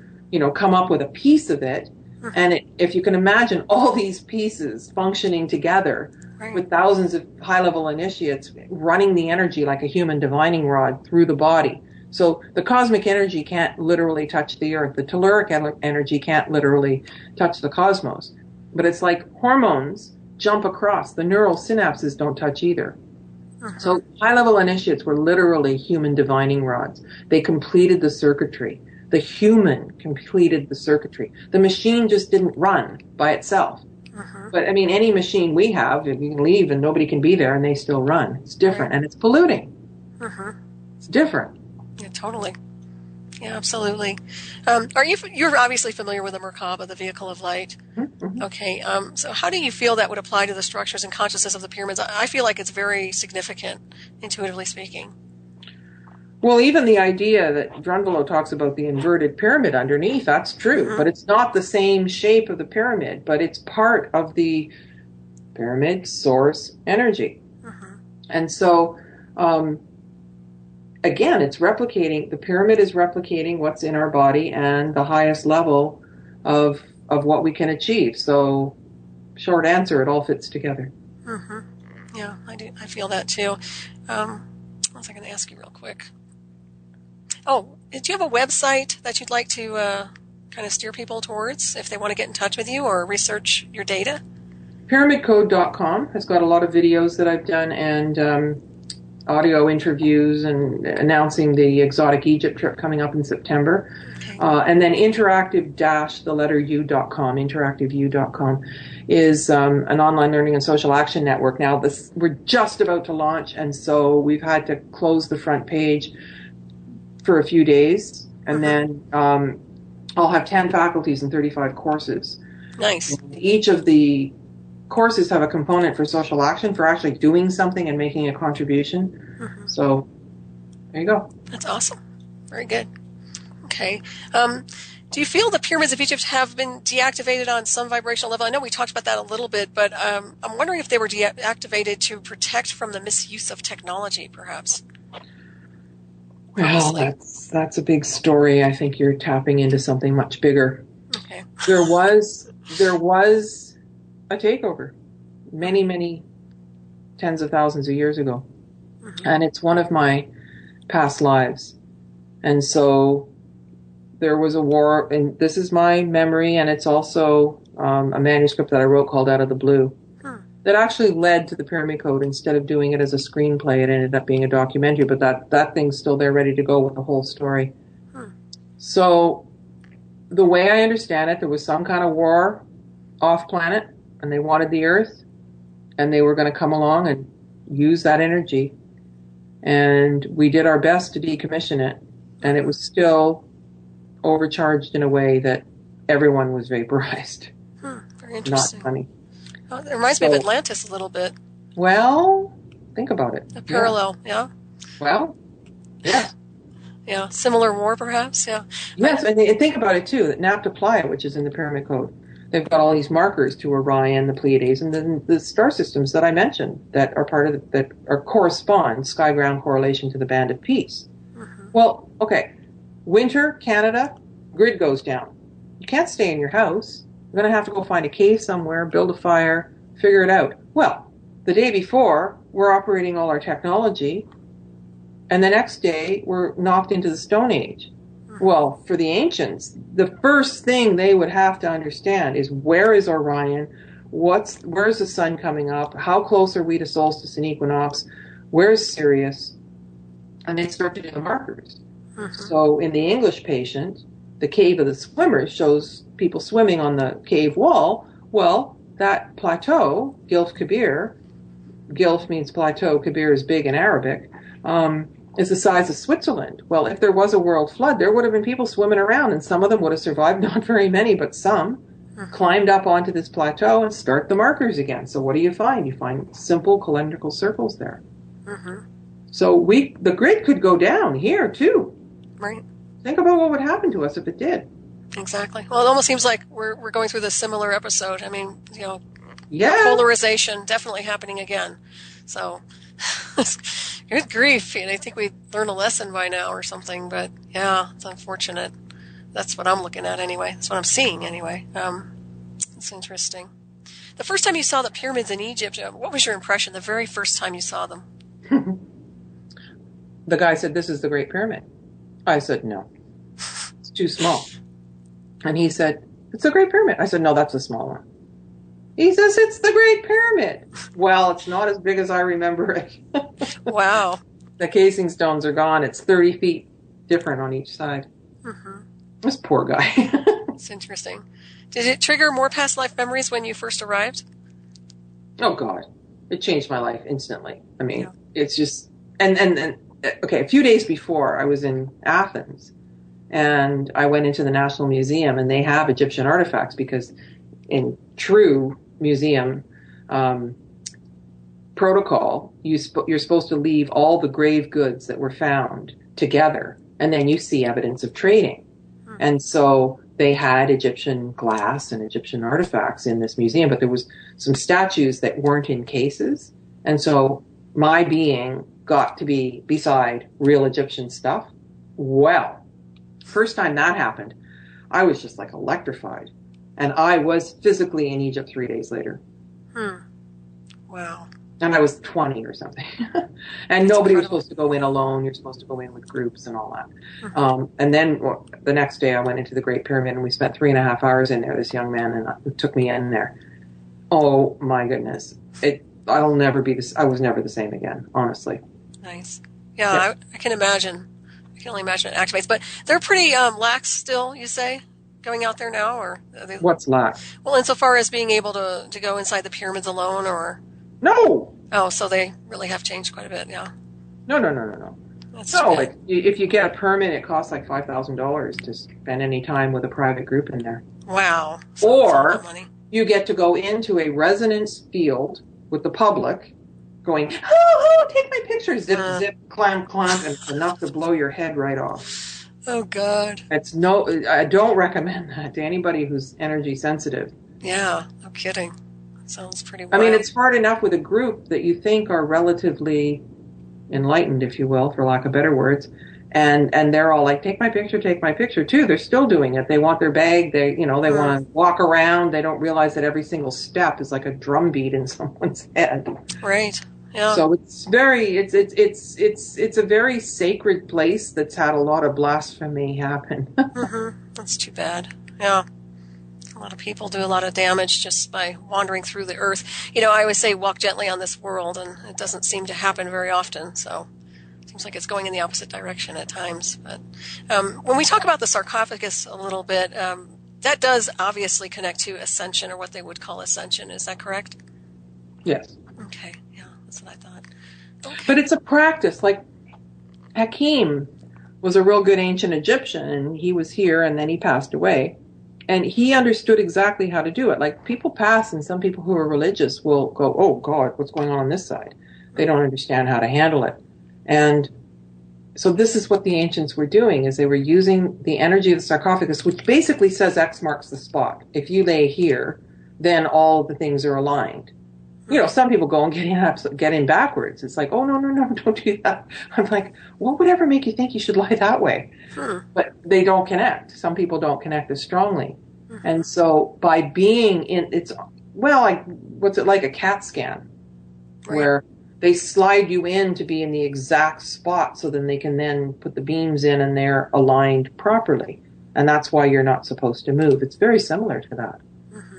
come up with a piece of it. And if you can imagine all these pieces functioning together with thousands of high-level initiates running the energy like a human divining rod through the body. So the cosmic energy can't literally touch the earth. The telluric energy can't literally touch the cosmos. But it's like hormones jump across. The neural synapses don't touch either. So high-level initiates were literally human divining rods. They completed the circuitry. The human completed the circuitry. The machine just didn't run by itself. But I mean, any machine we have, you can leave and nobody can be there and they still run. It's different, and it's polluting. It's different. Yeah, totally. Yeah, absolutely. You're obviously familiar with the Merkaba, the vehicle of light. Okay. So how do you feel that would apply to the structures and consciousness of the pyramids? I feel like it's very significant, intuitively speaking. Well, even the idea that Drunvalo talks about the inverted pyramid underneath, that's true. But it's not the same shape of the pyramid, but it's part of the pyramid source energy. And so, again, it's replicating, the pyramid is replicating what's in our body and the highest level of what we can achieve. So, short answer, it all fits together. Yeah, I do. I feel that too. What was I going to ask you real quick? Oh, do you have a website that you'd like to kind of steer people towards if they want to get in touch with you or research your data? PyramidCode.com has got a lot of videos that I've done and audio interviews and announcing the exotic Egypt trip coming up in September. And then interactive-u.com, interactiveu.com is an online learning and social action network. Now, we're just about to launch, and so we've had to close the front page for a few days, and then I'll have 10 faculties and 35 courses. Nice. And each of the courses have a component for social action, for actually doing something and making a contribution. So there you go. That's awesome. Very good. Okay. Do you feel the pyramids of Egypt have been deactivated on some vibrational level? I know we talked about that a little bit, but I'm wondering if they were deactivated to protect from the misuse of technology, perhaps. Well, that's a big story. I think you're tapping into something much bigger. Okay. There was a takeover many, many tens of thousands of years ago. And it's one of my past lives. And so there was a war, and this is my memory, and it's also a manuscript that I wrote called Out of the Blue that actually led to the Pyramid Code. Instead of doing it as a screenplay, it ended up being a documentary, but that thing's still there ready to go with the whole story. So the way I understand it, there was some kind of war off planet, and they wanted the Earth, and they were going to come along and use that energy. And we did our best to decommission it, and it was still overcharged in a way that everyone was vaporized. Very interesting. Not funny. Oh, it reminds me of Atlantis a little bit. Well, think about it. A parallel, yeah. Well, yeah. Yeah, similar war perhaps, yeah. Yes, and think about it too, that Nabta Playa, which is in the Pyramid Code, they've got all these markers to Orion, the Pleiades, and then the star systems that I mentioned that are part of that are correspond sky-ground correlation to the Band of Peace. Well, okay, winter, Canada, grid goes down. You can't stay in your house. You're going to have to go find a cave somewhere, build a fire, figure it out. Well, the day before, we're operating all our technology, and the next day, we're knocked into the Stone Age. Well, for the ancients, the first thing they would have to understand is where is Orion, where's the sun coming up, how close are we to solstice and equinox, Where's Sirius? And they start to do the markers. So in the English patient, the cave of the swimmers shows people swimming on the cave wall. Well, that plateau, Gilf Kabir, Gilf means plateau, Kabir is big in Arabic, is the size of Switzerland. Well, if there was a world flood, there would have been people swimming around, and some of them would have survived, not very many, but some climbed up onto this plateau and start the markers again. So what do you find? You find simple cylindrical circles there. So the grid could go down here, too. Right. Think about what would happen to us if it did. Exactly. Well, it almost seems like we're going through this similar episode. I mean, polarization definitely happening again. So, good grief. I think we learned a lesson by now or something, but yeah, it's unfortunate. That's what I'm looking at anyway. That's what I'm seeing anyway. It's interesting. The first time you saw the pyramids in Egypt, what was your impression the very first time you saw them? The guy said, "This is the Great Pyramid." I said, "No, it's too small." And he said, "It's the Great Pyramid." I said, "No, that's a small one." He says, "It's the Great Pyramid." Well, it's not as big as I remember it. Wow. The casing stones are gone. It's 30 feet different on each side. This poor guy. It's interesting. Did it trigger more past life memories when you first arrived? Oh, God. It changed my life instantly. I mean, it's just... And okay, a few days before, I was in Athens, and I went into the National Museum, and they have Egyptian artifacts because in true museum protocol, you're supposed to leave all the grave goods that were found together, and then you see evidence of trading. And so they had Egyptian glass and Egyptian artifacts in this museum, but there was some statues that weren't in cases. And so my being got to be beside real Egyptian stuff. Well, first time that happened, I was just like electrified. And I was physically in Egypt 3 days later. Wow. And I was 20 or something. And nobody was supposed to go in alone. You're supposed to go in with groups and all that. And then the next day I went into the Great Pyramid, and we spent 3.5 hours in there, this young man, and took me in there. Oh, my goodness. I'll never be this. I was never the same again, honestly. Nice. Yeah. I can imagine. I can only imagine it activates. But they're pretty lax still, you say, going out there now? Or are they... What's lax? Well, insofar as being able to go inside the pyramids alone, or... No! Oh, so they really have changed quite a bit, yeah. No. That's no, if you get a permit, it costs like $5,000 to spend any time with a private group in there. Wow. Or you get to go into a resonance field with the public going, oh, take my picture, zip, clamp, and it's enough to blow your head right off. Oh, God. I don't recommend that to anybody who's energy sensitive. Yeah, no kidding. That sounds pretty wild. I mean, it's hard enough with a group that you think are relatively enlightened, if you will, for lack of better words, and they're all like, take my picture too. They're still doing it. They want their bag. They want to walk around. They don't realize that every single step is like a drum beat in someone's head. Right. Yeah. So it's a very sacred place that's had a lot of blasphemy happen. That's too bad. Yeah. A lot of people do a lot of damage just by wandering through the earth. I always say walk gently on this world, and it doesn't seem to happen very often. So it seems like it's going in the opposite direction at times. But when we talk about the sarcophagus a little bit, that does obviously connect to ascension, or what they would call ascension. Is that correct? Yes. Okay. Yeah, that's what I thought. Okay. But it's a practice. Like Hakim was a real good ancient Egyptian, and he was here, and then he passed away. And he understood exactly how to do it. Like, people pass, and some people who are religious will go, oh, God, what's going on this side? They don't understand how to handle it. And so this is what the ancients were doing, is they were using the energy of the sarcophagus, which basically says X marks the spot. If you lay here, then all the things are aligned. Some people go and get in backwards. It's like, oh, no, don't do that. I'm like, what would ever make you think you should lie that way? But they don't connect. Some people don't connect as strongly. And so by being what's it like, a CAT scan, where they slide you in to be in the exact spot, so then they can then put the beams in and they're aligned properly. And that's why you're not supposed to move. It's very similar to that.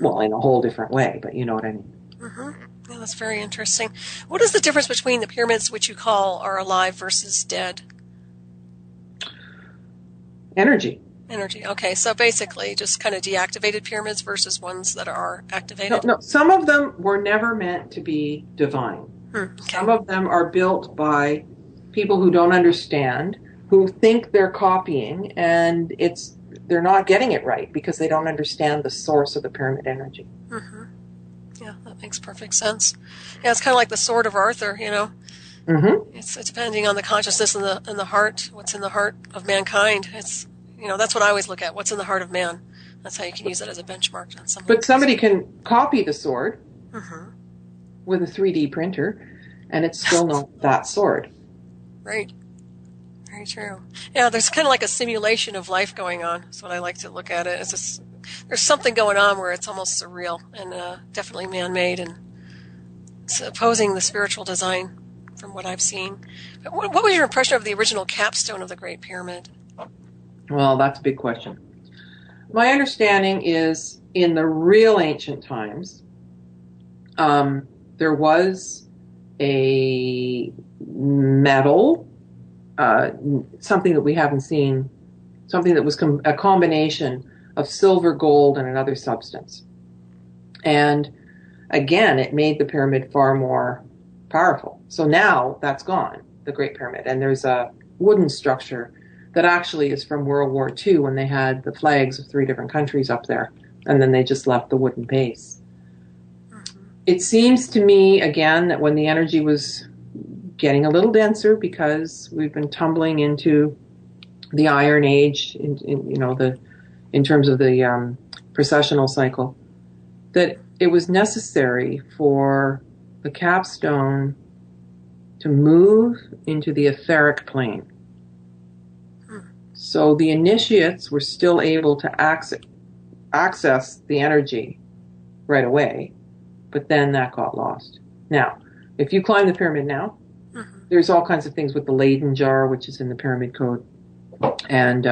Well, in a whole different way, but you know what I mean. Yeah, that's very interesting. What is the difference between the pyramids which you call are alive versus dead? Energy. Energy. Okay, so basically just kind of deactivated pyramids versus ones that are activated? No, some of them were never meant to be divine. Okay. Some of them are built by people who don't understand, who think they're copying, and they're not getting it right because they don't understand the source of the pyramid energy. Mm-hmm. Yeah, that makes perfect sense. Yeah, it's kind of like the Sword of Arthur, Mm-hmm. It's depending on the consciousness and the heart, what's in the heart of mankind. It's that's what I always look at. What's in the heart of man? That's how you can use it as a benchmark on something. But somebody can copy the sword Mm-hmm. with a 3D printer, and it's still not that sword. Right. Very true. Yeah, there's kind of like a simulation of life going on. That's what I like to look at it. It's just, there's something going on where it's almost surreal and definitely man-made and it's opposing the spiritual design from what I've seen. But what was your impression of the original capstone of the Great Pyramid? Well, that's a big question. My understanding is in the real ancient times, there was a metal, something that we haven't seen, something that was a combination of silver, gold, and another substance. And again, it made the pyramid far more powerful. So now that's gone, the Great Pyramid. And there's a wooden structure that actually is from World War II when they had the flags of 3 different countries up there. And then they just left the wooden base. Mm-hmm. It seems to me, again, that when the energy was getting a little denser because we've been tumbling into the Iron Age in terms of the precessional cycle, that it was necessary for the capstone to move into the etheric plane. So the initiates were still able to access the energy right away, but then that got lost. Now, if you climb the pyramid now, there's all kinds of things with the Leyden jar, which is in the pyramid code, and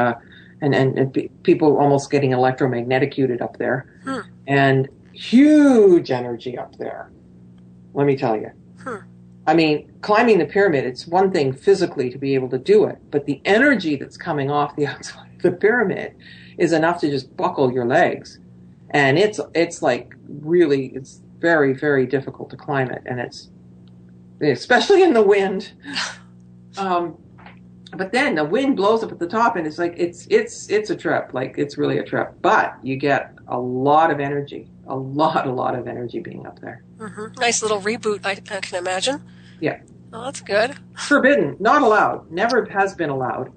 people almost getting electromagnetic-uted up there, and huge energy up there. Let me tell you. I mean, climbing the pyramid, it's one thing physically to be able to do it, but the energy that's coming off the outside of the pyramid is enough to just buckle your legs. And it's like really, it's very, very difficult to climb it. And it's, especially in the wind. But then the wind blows up at the top and it's like, it's a trip. Like it's really a trip, but you get a lot of energy, a lot of energy being up there. Mm-hmm. Nice little reboot, I can imagine. Yeah. Oh, that's good. Forbidden, not allowed, never has been allowed.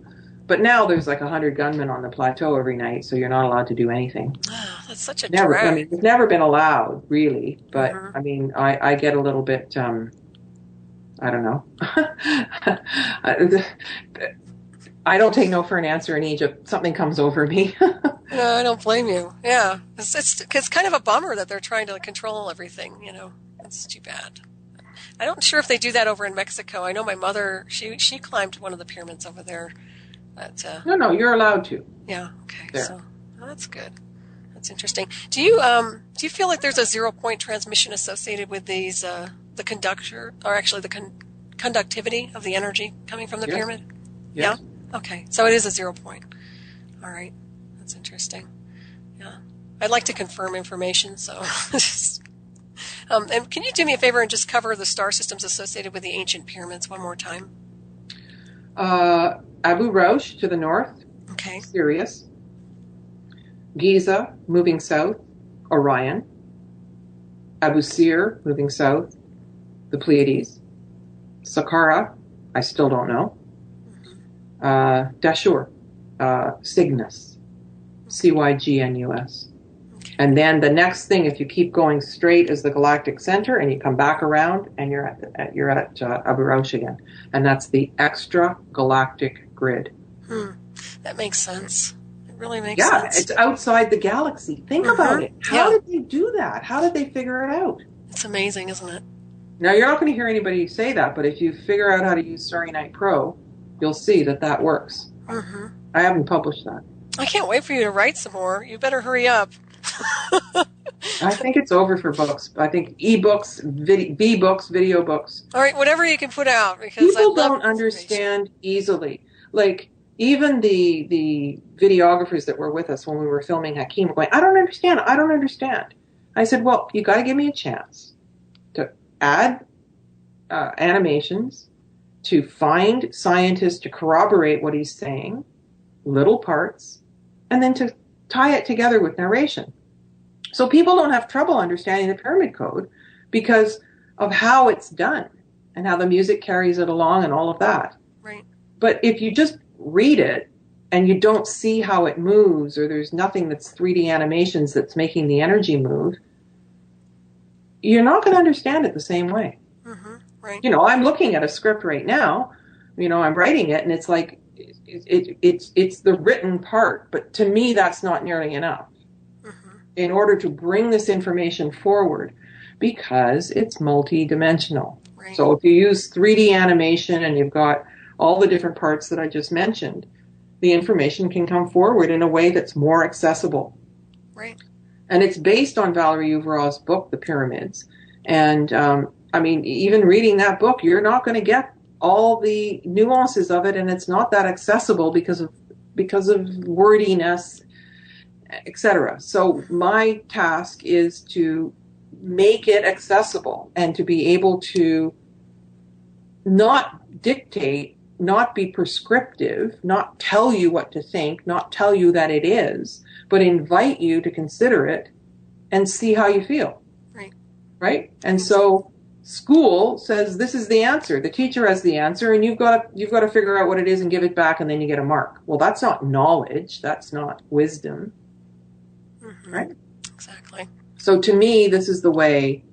But now there's like 100 gunmen on the plateau every night, so you're not allowed to do anything. Oh, that's such a never. drag. I mean, it's never been allowed, really. But I mean, I get a little bit. I don't know. I don't take no for an answer in Egypt. Something comes over me. No, I don't blame you. Yeah, it's kind of a bummer that they're trying to control everything. It's too bad. I'm not sure if they do that over in Mexico. I know my mother, she climbed one of the pyramids over there. But, no, you're allowed to. Yeah. Okay. There. So that's good. That's interesting. Do you feel like there's a 0-point transmission associated with these the conductor or actually the conductivity of the energy coming from the pyramid? Yes. Yeah. Okay. So it is a 0 point. All right. That's interesting. Yeah. I'd like to confirm information. So. And can you do me a favor and just cover the star systems associated with the ancient pyramids one more time? Abu Rosh to the north. Okay. Sirius. Giza moving south. Orion. Abu Sir moving south. The Pleiades. Saqqara, I still don't know. Dashur. Cygnus. Cygnus. And then the next thing, if you keep going straight, is the galactic center, and you come back around, and you're at Abu Rosh again, and that's the extragalactic grid. That makes sense. It really makes sense. Yeah, it's outside the galaxy. Think about it. How did they do that? How did they figure it out? It's amazing, isn't it? Now, you're not going to hear anybody say that, but if you figure out how to use Starry Night Pro, you'll see that works. I haven't published that. I can't wait for you to write some more. You better hurry up. I think it's over for books. I think e-books, b-books, video books. All right, whatever you can put out, because People don't understand easily. Like, even the videographers that were with us when we were filming Hakeem were going, I don't understand. I said, well, you got to give me a chance to add animations, to find scientists to corroborate what he's saying, little parts, and then to tie it together with narration. So people don't have trouble understanding the pyramid code because of how it's done and how the music carries it along and all of that. Right. But if you just read it and you don't see how it moves, or there's nothing that's 3D animations that's making the energy move, you're not going to understand it the same way. Mm-hmm. Right. You know, I'm looking at a script right now, you know, I'm writing it, and it's like, it's the written part, but to me that's not nearly enough in order to bring this information forward, because it's multi-dimensional. Right. So if you use 3D animation and you've got all the different parts that I just mentioned, the information can come forward in a way that's more accessible. Right. And it's based on Valerie Uvarov's book, The Pyramids. And I mean, even reading that book, you're not going to get all the nuances of it, and it's not that accessible because of wordiness, etc. So my task is to make it accessible and to be able to not dictate, not be prescriptive, not tell you what to think, not tell you that it is, but invite you to consider it and see how you feel. Right. Right? And so school says this is the answer. The teacher has the answer, and you've got to figure out what it is and give it back, and then you get a mark. Well, that's not knowledge. That's not wisdom. Mm-hmm. Right? Exactly. So to me, this is the way.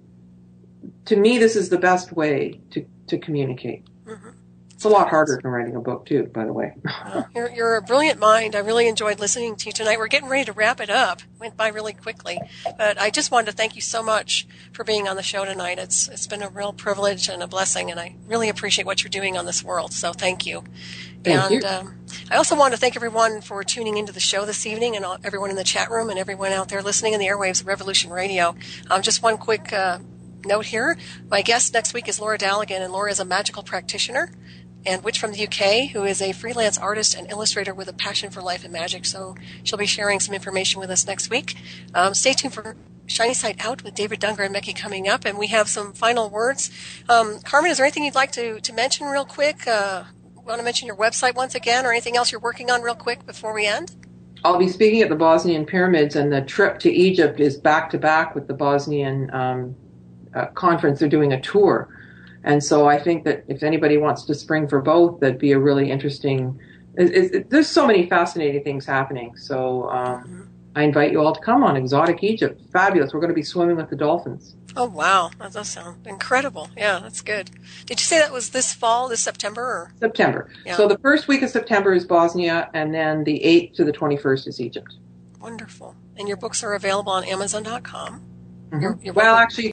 To me, this is the best way to communicate. Mm-hmm. It's a lot harder than writing a book, too, by the way. You're a brilliant mind. I really enjoyed listening to you tonight. We're getting ready to wrap it up. Went by really quickly. But I just wanted to thank you so much for being on the show tonight. It's been a real privilege and a blessing, and I really appreciate what you're doing on this world. So thank you. Thank you. I also want to thank everyone for tuning into the show this evening, and everyone in the chat room and everyone out there listening in the airwaves of Revolution Radio. Just one quick note here. My guest next week is Laura Daligan, and Laura is a magical practitioner and witch from the UK who is a freelance artist and illustrator with a passion for life and magic. So she'll be sharing some information with us next week. Stay tuned for Shiny Side Out with David Dunger and Becky coming up, and we have some final words. Carmen, is there anything you'd like to mention real quick? Want to mention your website once again, or anything else you're working on real quick before we end? I'll be speaking at the Bosnian Pyramids, and the trip to Egypt is back-to-back with the Bosnian conference. They're doing a tour. And so I think that if anybody wants to spring for both, that'd be a really interesting... there's so many fascinating things happening. So I invite you all to come on Exotic Egypt. Fabulous. We're going to be swimming with the dolphins. Oh, wow. That does sound incredible. Yeah, that's good. Did you say that was this fall, this September? Or? September. Yeah. So the first week of September is Bosnia, and then the 8th to the 21st is Egypt. Wonderful. And your books are available on Amazon.com. Mm-hmm. Well, actually,